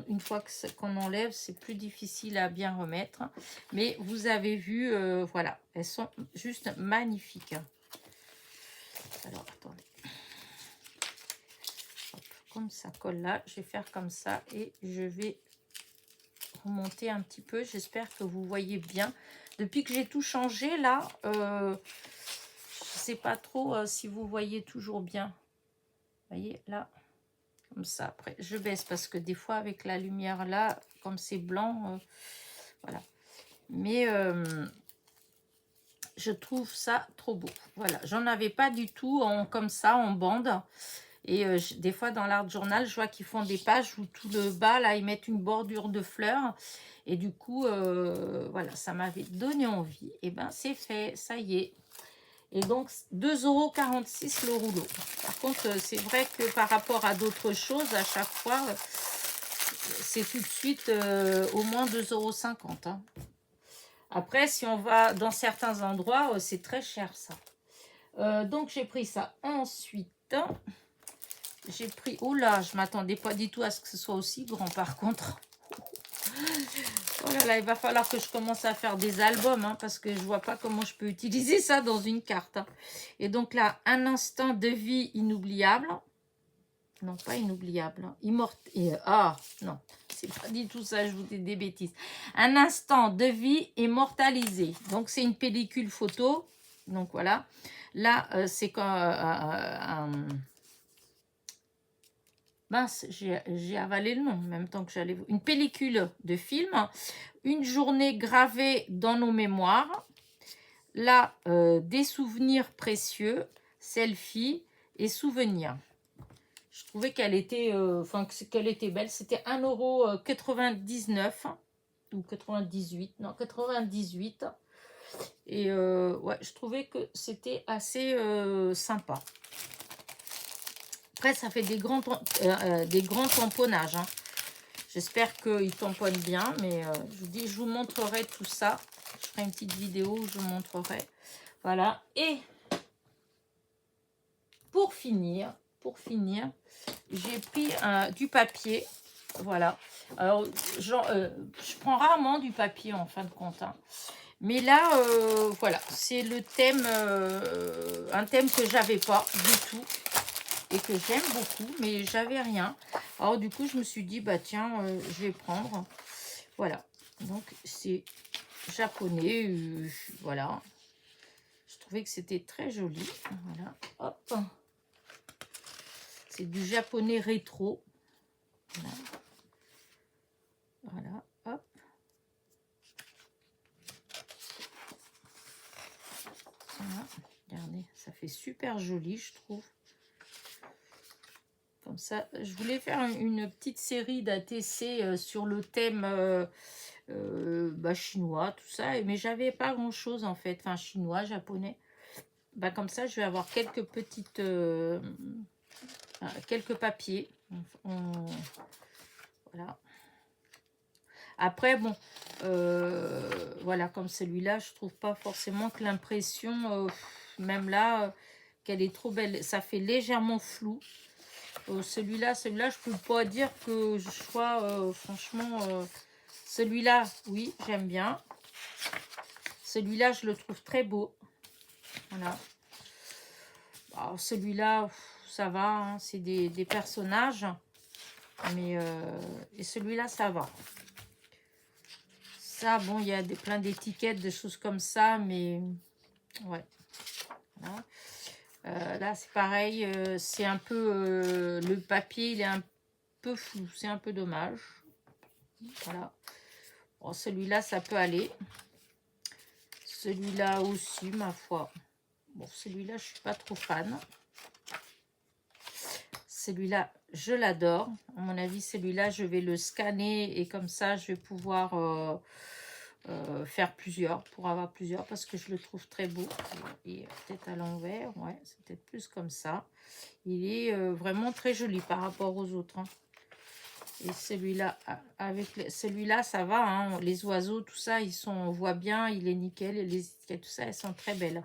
une fois qu'on enlève, c'est plus difficile à bien remettre. Mais vous avez vu, voilà. Elles sont juste magnifiques. Alors, attendez. Hop, comme ça colle là, je vais faire comme ça. Et je vais remonter un petit peu. J'espère que vous voyez bien. Depuis que j'ai tout changé, là, je sais pas trop si vous voyez toujours bien. Vous voyez, là, comme ça. Après, je baisse parce que des fois, avec la lumière là, comme c'est blanc, voilà. Mais je trouve ça trop beau. Voilà, j'en avais pas du tout comme ça, en bande. Et des fois, dans l'art journal, je vois qu'ils font des pages où tout le bas, là, ils mettent une bordure de fleurs. Et du coup, voilà, ça m'avait donné envie. Et ben, c'est fait, ça y est. Et donc, 2,46 € le rouleau. Par contre, c'est vrai que par rapport à d'autres choses, à chaque fois, c'est tout de suite au moins 2,50 €. Hein. Après, si on va dans certains endroits, c'est très cher, ça. Donc, j'ai pris ça. Ensuite, j'ai pris... Oh là, je ne m'attendais pas du tout à ce que ce soit aussi grand, par contre. Oh là là, il va falloir que je commence à faire des albums, hein, parce que je vois pas comment je peux utiliser ça dans une carte. Hein. Et donc là, un instant de vie inoubliable. Non, pas inoubliable. Hein. Ah, non, c'est pas du tout ça, je vous dis des bêtises. Un instant de vie immortalisé. Donc, c'est une pellicule photo. Donc, voilà. Là, c'est quand... Mince, j'ai avalé le nom en même temps que j'allais... Une pellicule de film. Une journée gravée dans nos mémoires. Là, des souvenirs précieux. Selfie et souvenirs. Je trouvais qu'elle était, qu'elle était belle. C'était 1,99 € ou 98. Non, 98. Et ouais, je trouvais que c'était assez sympa. Après, ça fait des grands tamponnages. Hein. J'espère qu'il tamponne bien, mais je vous dis, je vous montrerai tout ça. Je ferai une petite vidéo où je vous montrerai. Voilà. Et pour finir, j'ai pris du papier. Voilà. Alors, je prends rarement du papier en fin de compte. Hein. Mais là, voilà, c'est le thème, un thème que j'avais pas du tout et que j'aime beaucoup, mais j'avais rien. Alors du coup, je me suis dit, bah tiens, je vais prendre. Voilà, donc c'est japonais, voilà. Je trouvais que c'était très joli. Voilà, hop. C'est du japonais rétro. Voilà, voilà, hop. Voilà, regardez, ça fait super joli, je trouve. Comme ça, je voulais faire une petite série d'ATC sur le thème chinois, tout ça, mais j'avais pas grand chose en fait, enfin chinois, japonais. Bah, comme ça, je vais avoir quelques petites, quelques papiers. Voilà. Après, bon, voilà, comme celui-là, je trouve pas forcément que l'impression, même là, qu'elle est trop belle. Ça fait légèrement flou. Celui-là, je peux pas dire que je sois, franchement, celui-là, oui, j'aime bien. Celui-là, je le trouve très beau. Voilà. Celui-là, ça va, hein, c'est des personnages. Mais, et celui-là, ça va. Ça, bon, il y a plein d'étiquettes, des choses comme ça, mais, ouais. Voilà. Là, c'est pareil, c'est un peu, le papier, il est un peu flou, c'est un peu dommage. Voilà. Bon, celui-là, ça peut aller. Celui-là aussi, ma foi. Bon, celui-là, je suis pas trop fan. Celui-là, je l'adore. À mon avis, celui-là, je vais le scanner et comme ça, je vais pouvoir faire plusieurs, pour avoir plusieurs, parce que je le trouve très beau. Et peut-être à l'envers, ouais, c'est peut-être plus comme ça. Il est vraiment très joli par rapport aux autres. Hein. Et celui-là, celui-là, ça va. Hein, les oiseaux, tout ça, on voit bien, il est nickel. Et les étiquettes, tout ça, elles sont très belles.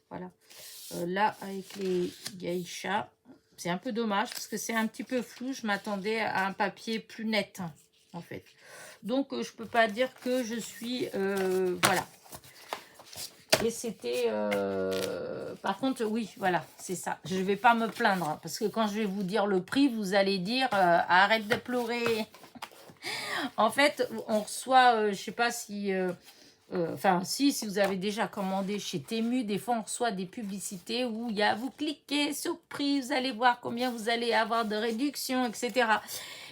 Voilà. Là, avec les geishas, c'est un peu dommage parce que c'est un petit peu flou. Je m'attendais à un papier plus net, hein, en fait. Donc, je peux pas dire que je suis... voilà. Et c'était... par contre, oui, voilà, c'est ça. Je ne vais pas me plaindre. Hein, parce que quand je vais vous dire le prix, vous allez dire arrête de pleurer. En fait, on reçoit, je sais pas si... enfin, si vous avez déjà commandé chez Temu, des fois on reçoit des publicités où il y a vous cliquez sur prix, vous allez voir combien vous allez avoir de réduction, etc.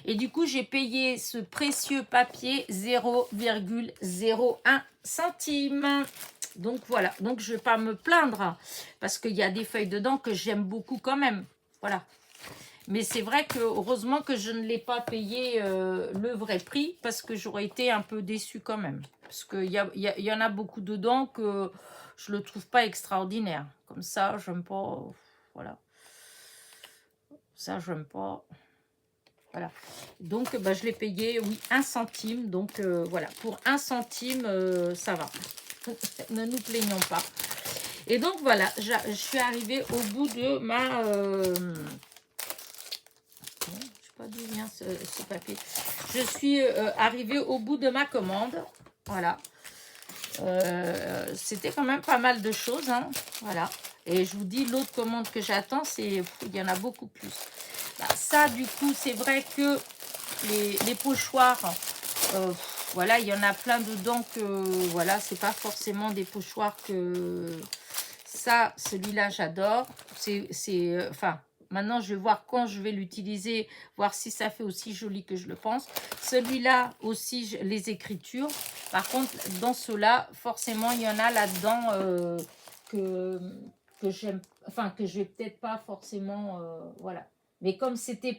Et du coup, j'ai payé ce précieux papier 0,01 centime. Donc voilà, donc je ne vais pas me plaindre parce qu'il y a des feuilles dedans que j'aime beaucoup quand même. Voilà. Mais c'est vrai que heureusement que je ne l'ai pas payé le vrai prix parce que j'aurais été un peu déçue quand même. Parce qu'il y en a beaucoup dedans que je ne le trouve pas extraordinaire. Comme ça, je n'aime pas. Voilà. Ça, je n'aime pas. Voilà. Donc, bah, je l'ai payé, oui, 1 centime. Donc, voilà. Pour 1 centime, ça va. Ne nous plaignons pas. Et donc, voilà. Je suis arrivée au bout de ma... pas d'où vient ce papier. Je suis arrivée au bout de ma commande. Voilà. C'était quand même pas mal de choses. Hein. Voilà. Et je vous dis, l'autre commande que j'attends, il y en a beaucoup plus. Bah, ça, du coup, c'est vrai que les pochoirs, voilà, il y en a plein dedans que, voilà, c'est pas forcément des pochoirs que... Ça, celui-là, j'adore. Enfin... Maintenant, je vais voir quand je vais l'utiliser, voir si ça fait aussi joli que je le pense. Celui-là aussi, les écritures. Par contre, dans ceux-là, forcément, il y en a là-dedans que j'aime, enfin, que je vais peut-être pas forcément, voilà. Mais comme c'était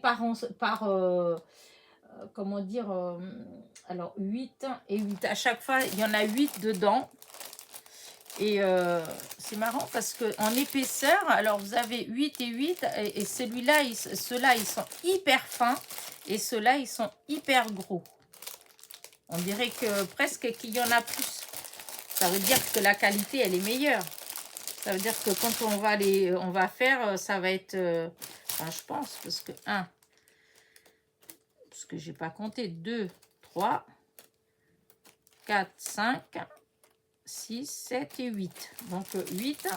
comment dire, alors 8 et 8. À chaque fois, il y en a 8 dedans. Et c'est marrant parce que en épaisseur, alors vous avez 8 et 8, et celui-là, ceux-là, ils sont hyper fins, et ceux-là, ils sont hyper gros. On dirait que presque qu'il y en a plus. Ça veut dire que la qualité, elle est meilleure. Ça veut dire que quand on va faire, ça va être, enfin, je pense, parce que parce que j'ai pas compté, 2, 3, 4, 5, 6, 7 et 8. Donc 8.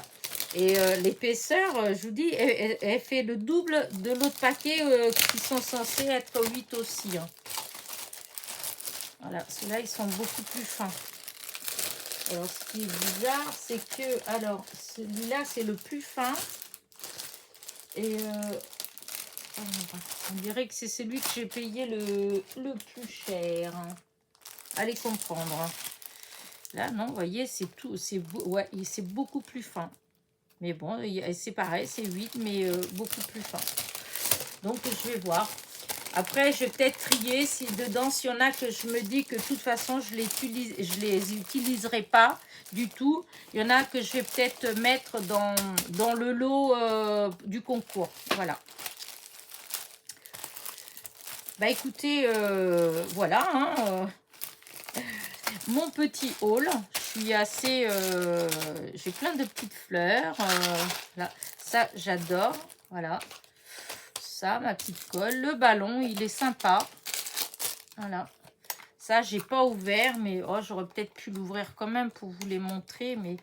Et l'épaisseur, je vous dis, elle fait le double de l'autre paquet qui sont censés être 8 aussi. Hein. Voilà, ceux-là, ils sont beaucoup plus fins. Alors, ce qui est bizarre, c'est que, alors, celui-là, c'est le plus fin. Et on dirait que c'est celui que j'ai payé le plus cher. Allez comprendre. Là, non, vous voyez, c'est tout. Ouais, c'est beaucoup plus fin. Mais bon, c'est pareil, c'est 8, mais beaucoup plus fin. Donc, je vais voir. Après, je vais peut-être trier si dedans, s'il y en a que je me dis que de toute façon, je les utiliserai pas du tout. Il y en a que je vais peut-être mettre dans le lot du concours. Voilà. Bah écoutez, voilà. Hein, mon petit haul. Je suis assez... j'ai plein de petites fleurs. Là, ça, j'adore. Voilà. Ça, ma petite colle. Le ballon, il est sympa. Voilà. Ça, j'ai pas ouvert, mais oh, j'aurais peut-être pu l'ouvrir quand même pour vous les montrer. Mais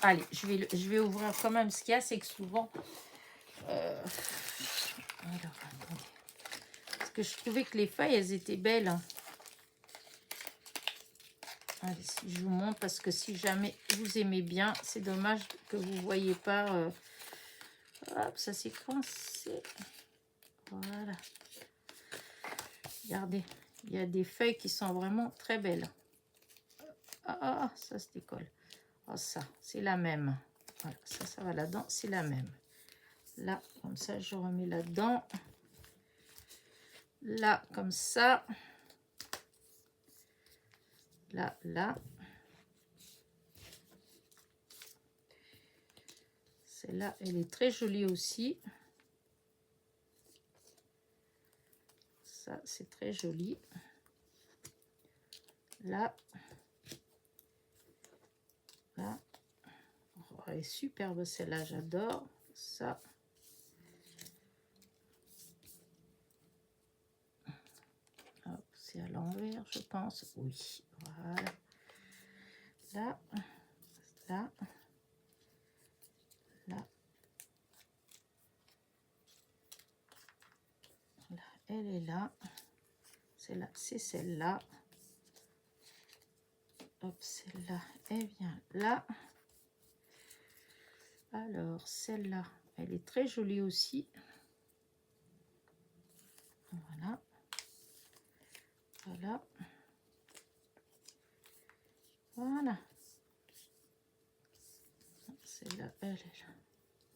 allez, je vais ouvrir quand même. Ce qu'il y a, c'est que souvent... Alors, attendez. Parce que je trouvais que les feuilles, elles étaient belles. Allez, si je vous montre, parce que si jamais vous aimez bien, c'est dommage que vous ne voyez pas. Hop, ça s'est coincé. Voilà. Regardez, il y a des feuilles qui sont vraiment très belles. Ah, ça se décolle. Oh, ça, c'est la même. Voilà, ça va là-dedans, c'est la même. Là, comme ça, je remets là-dedans. Là, comme ça. Là. Celle-là, elle est très jolie aussi. Ça, c'est très joli. Là. Oh, elle est superbe, celle-là, j'adore. Ça. C'est à l'envers, je pense. Oui, voilà. Là. Là. Elle est là. Celle-là, c'est celle-là. Hop, celle-là, elle vient là. Alors, celle-là, elle est très jolie aussi. Voilà. Voilà. Celle-là, elle est là.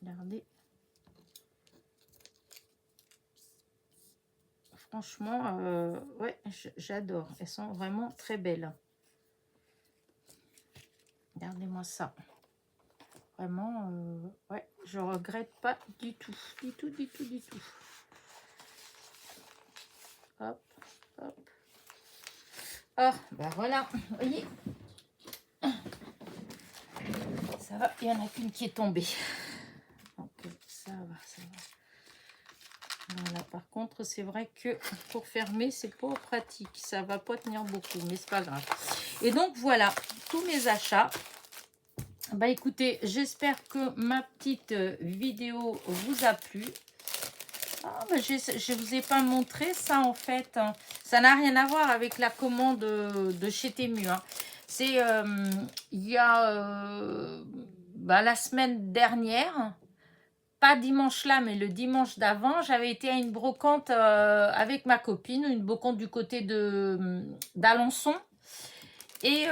Regardez. Franchement, ouais, j'adore. Elles sont vraiment très belles. Regardez-moi ça. Vraiment, ouais, je regrette pas du tout. Du tout. Hop. Oh, ben voilà. Vous voyez. Ça va, il n'y en a qu'une qui est tombée. Donc, ça va. Voilà, par contre, c'est vrai que pour fermer, c'est pas pratique. Ça va pas tenir beaucoup, mais c'est pas grave. Et donc, voilà, tous mes achats. Bah écoutez, j'espère que ma petite vidéo vous a plu. Ah, bah, je vous ai pas montré ça, en fait. Ça n'a rien à voir avec la commande de chez Temu. Hein. C'est, il y a la semaine dernière... Pas dimanche là, mais le dimanche d'avant, j'avais été à une brocante avec ma copine, une brocante du côté d'Alençon. Et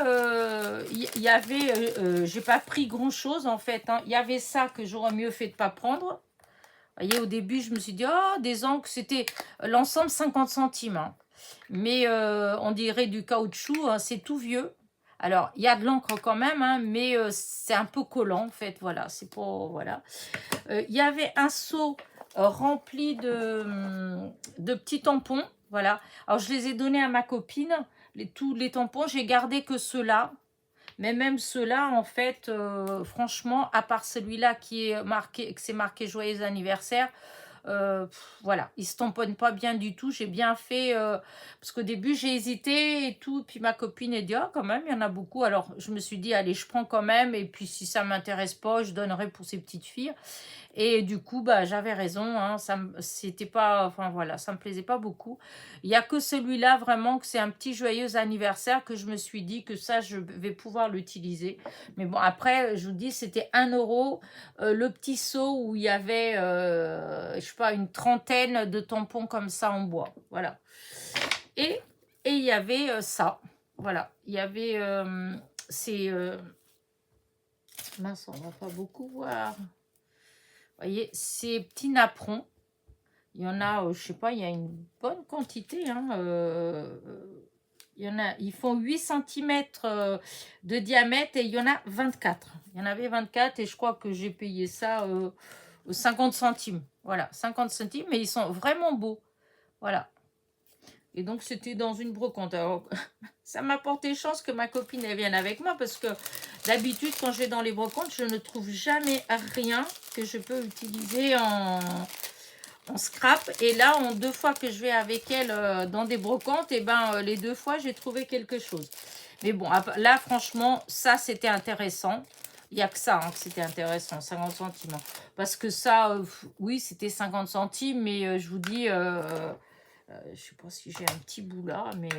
il y avait, j'ai pas pris grand chose en fait. Hein. Il y avait ça que j'aurais mieux fait de pas prendre. Vous voyez, au début, je me suis dit, oh, des encres, c'était l'ensemble 50 centimes. Hein. Mais on dirait du caoutchouc, hein, c'est tout vieux. Alors, il y a de l'encre quand même, hein, mais c'est un peu collant, en fait. Voilà, c'est pour... Voilà. Il y avait un seau rempli de petits tampons. Voilà. Alors, je les ai donnés à ma copine. Tous les tampons, j'ai gardé que ceux-là. Mais même ceux-là, en fait, franchement, à part celui-là qui est marqué, que c'est marqué joyeux anniversaire, voilà, il se tamponne pas bien du tout. J'ai bien fait, parce qu'au début j'ai hésité et tout, puis ma copine a dit ah quand même il y en a beaucoup, alors je me suis dit allez je prends quand même, et puis si ça m'intéresse pas je donnerai pour ces petites filles. Et du coup, bah, j'avais raison, hein, c'était pas, enfin voilà, ça me plaisait pas beaucoup. Il y a que celui-là vraiment, que c'est un petit joyeux anniversaire, que je me suis dit que ça, je vais pouvoir l'utiliser. Mais bon, après, je vous dis, c'était 1 euro, le petit seau où il y avait, je sais pas, une trentaine de tampons comme ça en bois, voilà. Et il y avait ça, voilà, il y avait ces... mince, on va pas beaucoup voir. Vous voyez, ces petits napperons, il y en a, je sais pas, il y a une bonne quantité. Hein, il y en a, ils font 8 cm de diamètre et il y en a 24. Il y en avait 24 et je crois que j'ai payé ça 50 centimes. Voilà, 50 centimes, mais ils sont vraiment beaux. Voilà. Et donc, c'était dans une brocante. Alors, ça m'a porté chance que ma copine elle vienne avec moi parce que d'habitude, quand je vais dans les brocantes, je ne trouve jamais rien que je peux utiliser en scrap. Et là, en 2 fois que je vais avec elle dans des brocantes, et ben, les 2 fois, j'ai trouvé quelque chose. Mais bon, là, franchement, ça, c'était intéressant. Il n'y a que ça, hein, que c'était intéressant, 50 centimes. Parce que ça, oui, c'était 50 centimes, mais je vous dis... je sais pas si j'ai un petit bout là, mais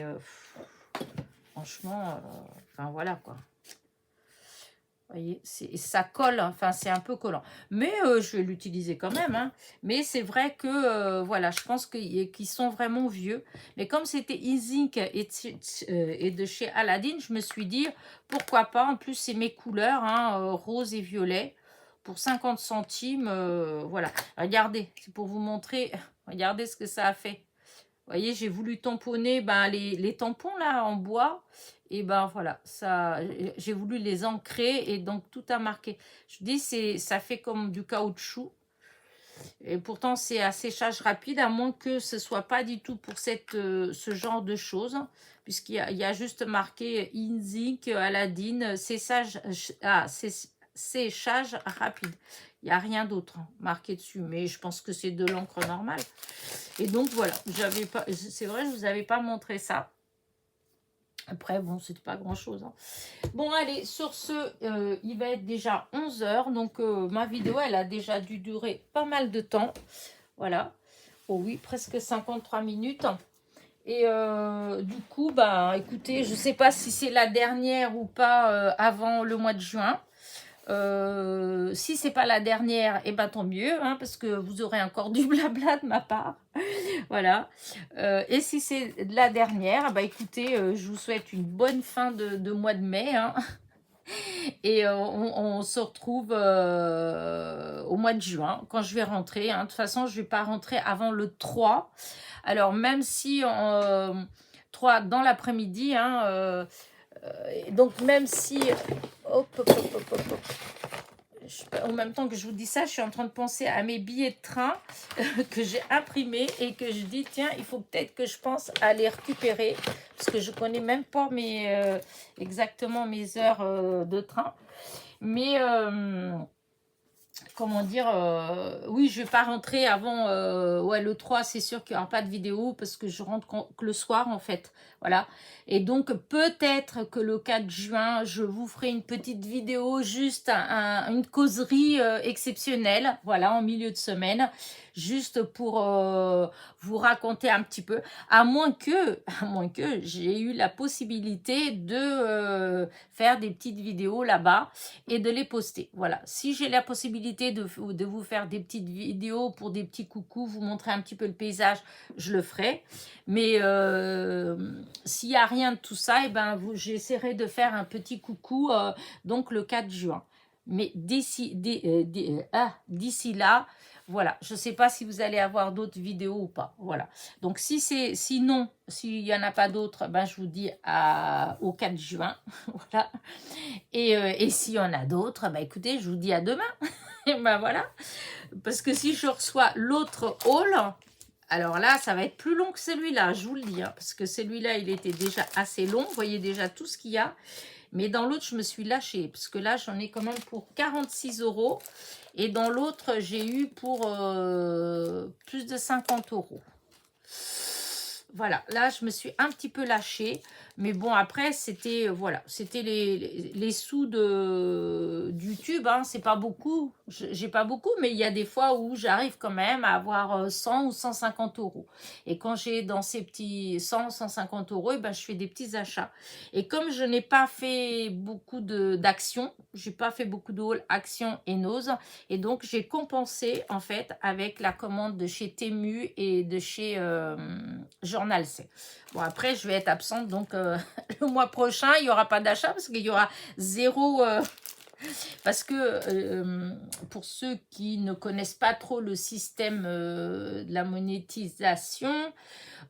franchement, enfin voilà quoi. Vous voyez, ça colle, enfin c'est un peu collant. Mais je vais l'utiliser quand même. Hein. Mais c'est vrai que, voilà, je pense qu'ils sont vraiment vieux. Mais comme c'était Inzink et de chez Aladdin, je me suis dit, pourquoi pas. En plus, c'est mes couleurs, hein, rose et violet. Pour 50 centimes, voilà. Regardez, c'est pour vous montrer, regardez ce que ça a fait. Vous voyez, j'ai voulu tamponner les tampons là en bois. Et ben voilà, ça, j'ai voulu les ancrer et donc tout a marqué. Je dis, ça fait comme du caoutchouc. Et pourtant, c'est à séchage rapide, à moins que ce soit pas du tout pour ce genre de choses. Puisqu'il y a juste marqué Inzink, Aladdin, séchage rapide. Il n'y a rien d'autre marqué dessus, mais je pense que c'est de l'encre normale. Et donc voilà, c'est vrai, je ne vous avais pas montré ça. Après, bon, c'est pas grand-chose. Hein. Bon, allez, sur ce, il va être déjà 11 h. Donc, ma vidéo, elle a déjà dû durer pas mal de temps. Voilà. Oh oui, presque 53 minutes. Et du coup, bah, écoutez, je ne sais pas si c'est la dernière ou pas avant le mois de juin. Si c'est pas la dernière, et eh ben tant mieux, hein, parce que vous aurez encore du blabla de ma part. Voilà. Et si c'est la dernière, bah écoutez, je vous souhaite une bonne fin de mois de mai. Hein. Et on se retrouve au mois de juin, quand je vais rentrer. Hein. De toute façon, je ne vais pas rentrer avant le 3. Alors, même si 3 dans l'après-midi, hein, donc même si... Hop, hop, hop, hop, hop, hop. En même temps que je vous dis ça, je suis en train de penser à mes billets de train que j'ai imprimés et que je dis, tiens, il faut peut-être que je pense à les récupérer parce que je connais même pas exactement mes heures de train. Mais... comment dire, oui, je vais pas rentrer avant, ouais, le 3, c'est sûr qu'il n'y aura pas de vidéo parce que je rentre que le soir, en fait, voilà. Et donc, peut-être que le 4 juin, je vous ferai une petite vidéo, juste une causerie exceptionnelle, voilà, en milieu de semaine, juste pour vous raconter un petit peu, à moins que j'ai eu la possibilité de faire des petites vidéos là-bas et de les poster, voilà. Si j'ai la possibilité de vous faire des petites vidéos pour des petits coucous, vous montrer un petit peu le paysage, je le ferai. Mais s'il n'y a rien de tout ça, et ben j'essaierai de faire un petit coucou donc le 4 juin. Mais d'ici là, Voilà, je ne sais pas si vous allez avoir d'autres vidéos ou pas. Voilà. Donc, sinon, s'il n'y en a pas d'autres, ben, je vous dis au 4 juin. Voilà. Et s'il y en a d'autres, ben, écoutez, je vous dis à demain. Et ben voilà. Parce que si je reçois l'autre haul, alors là, ça va être plus long que celui-là, je vous le dis. Hein, parce que celui-là, il était déjà assez long. Vous voyez déjà tout ce qu'il y a. Mais dans l'autre, je me suis lâchée. Parce que là, j'en ai quand même pour 46 €. Et dans l'autre, j'ai eu pour plus de 50 €. Voilà, là, je me suis un petit peu lâchée. Mais bon, après, c'était voilà, c'était les sous de YouTube. Hein, c'est pas beaucoup. J'ai pas beaucoup, mais il y a des fois où j'arrive quand même à avoir 100 ou 150 €. Et quand j'ai dans ces petits 100, 150 €, eh ben, je fais des petits achats. Et comme je n'ai pas fait beaucoup d'actions, j'ai pas fait beaucoup de haul actions et nose. Et donc, j'ai compensé, en fait, avec la commande de chez Temu et de chez Journal C. Bon, après, je vais être absente, donc le mois prochain, il n'y aura pas d'achat parce qu'il y aura zéro... parce que pour ceux qui ne connaissent pas trop le système de la monétisation,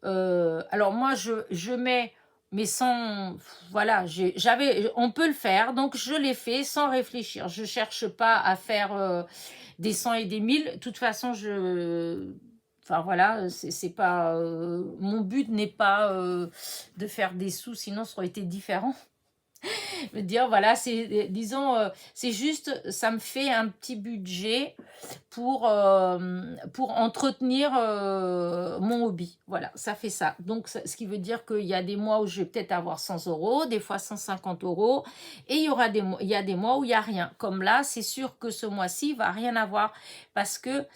alors moi, je mets... Mais sans, voilà, on peut le faire, donc je l'ai fait sans réfléchir. Je cherche pas à faire des 100 et des 1000. De toute façon, enfin voilà, c'est pas, mon but n'est pas de faire des sous, sinon ça aurait été différent. Me dire voilà, disons, c'est juste, ça me fait un petit budget pour entretenir mon hobby. Voilà, ça fait ça. Donc, ce qui veut dire qu'il y a des mois où je vais peut-être avoir 100 €, des fois 150 €, et il y a des mois où il n'y a rien. Comme là, c'est sûr que ce mois-ci, il ne va rien avoir parce que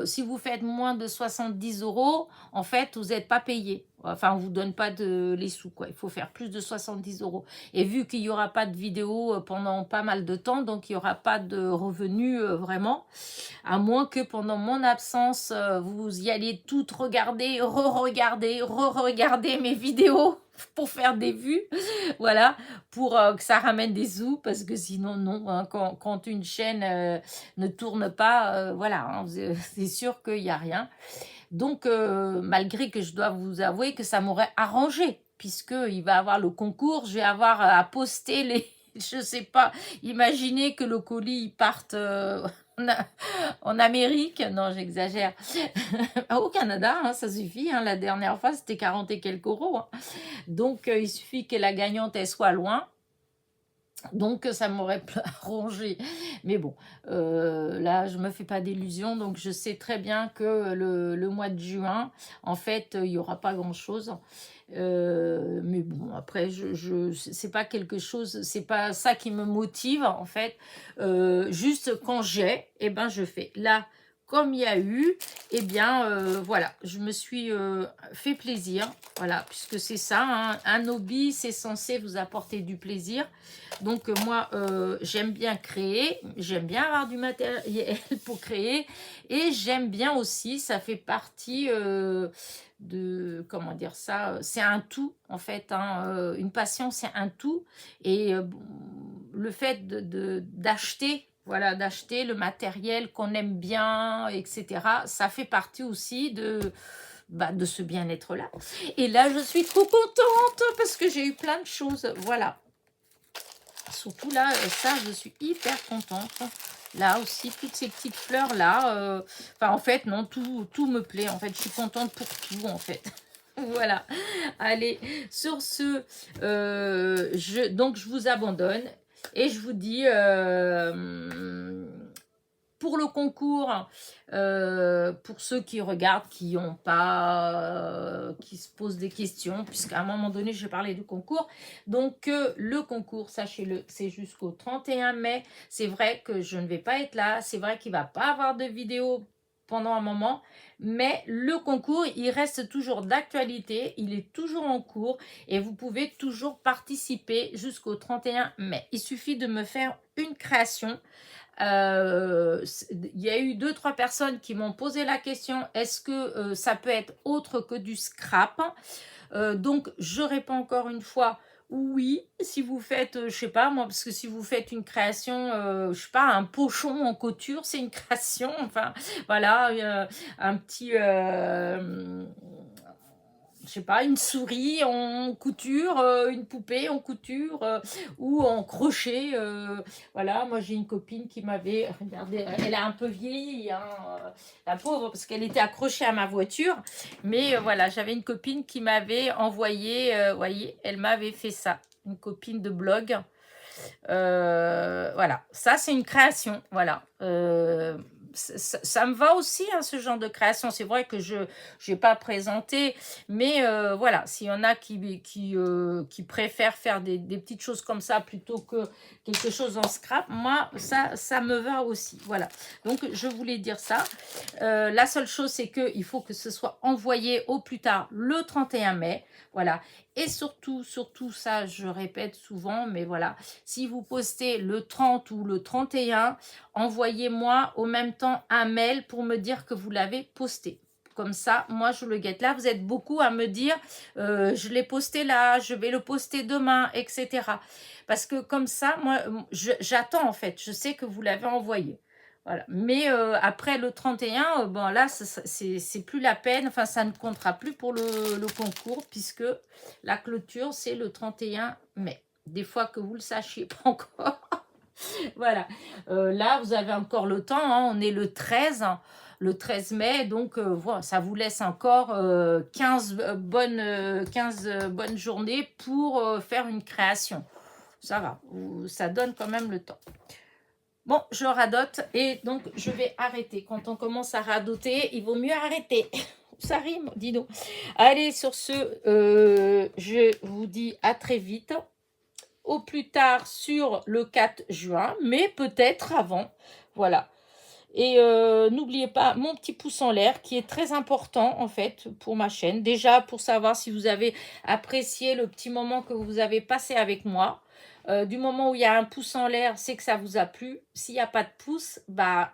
si vous faites moins de 70 €, en fait, vous n'êtes pas payé. Enfin, on ne vous donne pas les sous, quoi. Il faut faire plus de 70 €. Et vu qu'il n'y aura pas de vidéo pendant pas mal de temps, donc il n'y aura pas de revenus vraiment, à moins que pendant mon absence, vous y allez toutes regarder, re-regarder mes vidéos pour faire des vues, voilà, pour que ça ramène des sous, parce que sinon, non, hein, quand une chaîne ne tourne pas, voilà, hein, c'est sûr qu'il n'y a rien. Donc, malgré que je dois vous avouer que ça m'aurait arrangé, puisqu'il va avoir le concours, je vais avoir à poster les... Je sais pas, imaginez que le colis parte en Amérique. Non, j'exagère. Au Canada, hein, ça suffit. Hein, la dernière fois, c'était 40 et quelques euros. Hein. Donc, il suffit que la gagnante, elle soit loin. Donc, ça m'aurait arrangé. Mais bon, là, je ne me fais pas d'illusions. Donc, je sais très bien que le mois de juin, en fait, il n'y aura pas grand-chose. Mais bon, après, c'est pas quelque chose, c'est pas ça qui me motive, en fait. Juste quand j'ai, eh ben, je fais. Là, comme il y a eu, eh bien, voilà, je me suis fait plaisir. Voilà, puisque c'est ça, hein, un hobby, c'est censé vous apporter du plaisir. Donc, moi, j'aime bien créer, j'aime bien avoir du matériel pour créer, et j'aime bien aussi, ça fait partie de, comment dire ça, c'est un tout, en fait, hein, une passion, c'est un tout, et le fait d'acheter, voilà, d'acheter le matériel qu'on aime bien, etc., ça fait partie aussi de ce bien-être-là. Et là, je suis trop contente parce que j'ai eu plein de choses, voilà. Surtout là, ça, je suis hyper contente. Là aussi, toutes ces petites fleurs-là. Enfin, en fait, non, tout me plaît. En fait, je suis contente pour tout, en fait. Voilà. Allez, sur ce, donc, je vous abandonne. Et je vous dis... pour le concours, pour ceux qui regardent, qui ont pas, qui se posent des questions, puisqu'à un moment donné, je parlais du concours. Donc, le concours, sachez-le, c'est jusqu'au 31 mai. C'est vrai que je ne vais pas être là. C'est vrai qu'il ne va pas avoir de vidéo pendant un moment. Mais le concours, il reste toujours d'actualité. Il est toujours en cours. Et vous pouvez toujours participer jusqu'au 31 mai. Il suffit de me faire une création. Il y a eu 2-3 personnes qui m'ont posé la question, est-ce que ça peut être autre que du scrap? Donc je réponds encore une fois, Oui, si vous faites, je sais pas moi, parce que si vous faites une création, je sais pas, un pochon en couture, c'est une création, enfin, voilà, un petit, je sais pas, une souris en couture, une poupée en couture, ou en crochet, voilà. Moi, j'ai une copine qui m'avait, regardez, elle a un peu vieilli, hein, la pauvre, parce qu'elle était accrochée à ma voiture, mais voilà, j'avais une copine qui m'avait envoyé, voyez, elle m'avait fait ça, une copine de blog. Voilà, ça c'est une création, voilà. Ça me va aussi, hein, ce genre de création. C'est vrai que je n'ai pas présenté, mais voilà, s'il y en a qui préfèrent faire des petites choses comme ça plutôt que quelque chose en scrap, moi, ça me va aussi. Voilà, donc je voulais dire ça. La seule chose, c'est qu'il faut que ce soit envoyé au plus tard le 31 mai. Voilà, et surtout, ça, je répète souvent, mais voilà, si vous postez le 30 ou le 31, envoyez-moi au même temps un mail pour me dire que vous l'avez posté. Comme ça, moi, je le guette. Là, vous êtes beaucoup à me dire, je l'ai posté là, je vais le poster demain, etc. Parce que comme ça, moi, j'attends en fait. Je sais que vous l'avez envoyé. Voilà. Mais après le 31, bon là, c'est plus la peine. Enfin, ça ne comptera plus pour le concours puisque la clôture, c'est le 31 mai. Des fois que vous le sachiez pas encore. Voilà. Là, vous avez encore le temps. Hein. On est le 13, hein, le 13 mai. Donc, voilà, ça vous laisse encore 15 bonnes journées pour faire une création. Ça va. Ça donne quand même le temps. Bon, je radote et donc je vais arrêter. Quand on commence à radoter, il vaut mieux arrêter. Ça rime, dis donc. Allez, sur ce, je vous dis à très vite. Au plus tard sur le 4 juin, mais peut-être avant. Voilà. Et n'oubliez pas mon petit pouce en l'air qui est très important en fait pour ma chaîne. Déjà pour savoir si vous avez apprécié le petit moment que vous avez passé avec moi. Du moment où il y a un pouce en l'air, c'est que ça vous a plu. S'il n'y a pas de pouce, bah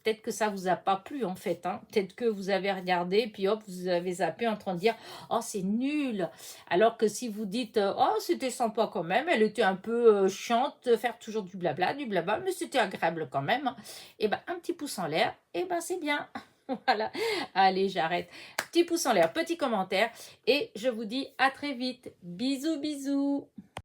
peut-être que ça vous a pas plu en fait. Hein. Peut-être que vous avez regardé, puis hop, vous avez zappé en train de dire « Oh, c'est nul !» Alors que si vous dites « Oh, c'était sympa quand même, elle était un peu chiante, de faire toujours du blabla, mais c'était agréable quand même. » Et ben un petit pouce en l'air, et ben c'est bien. Voilà. Allez, j'arrête. Petit pouce en l'air, petit commentaire, et je vous dis à très vite. Bisous, bisous.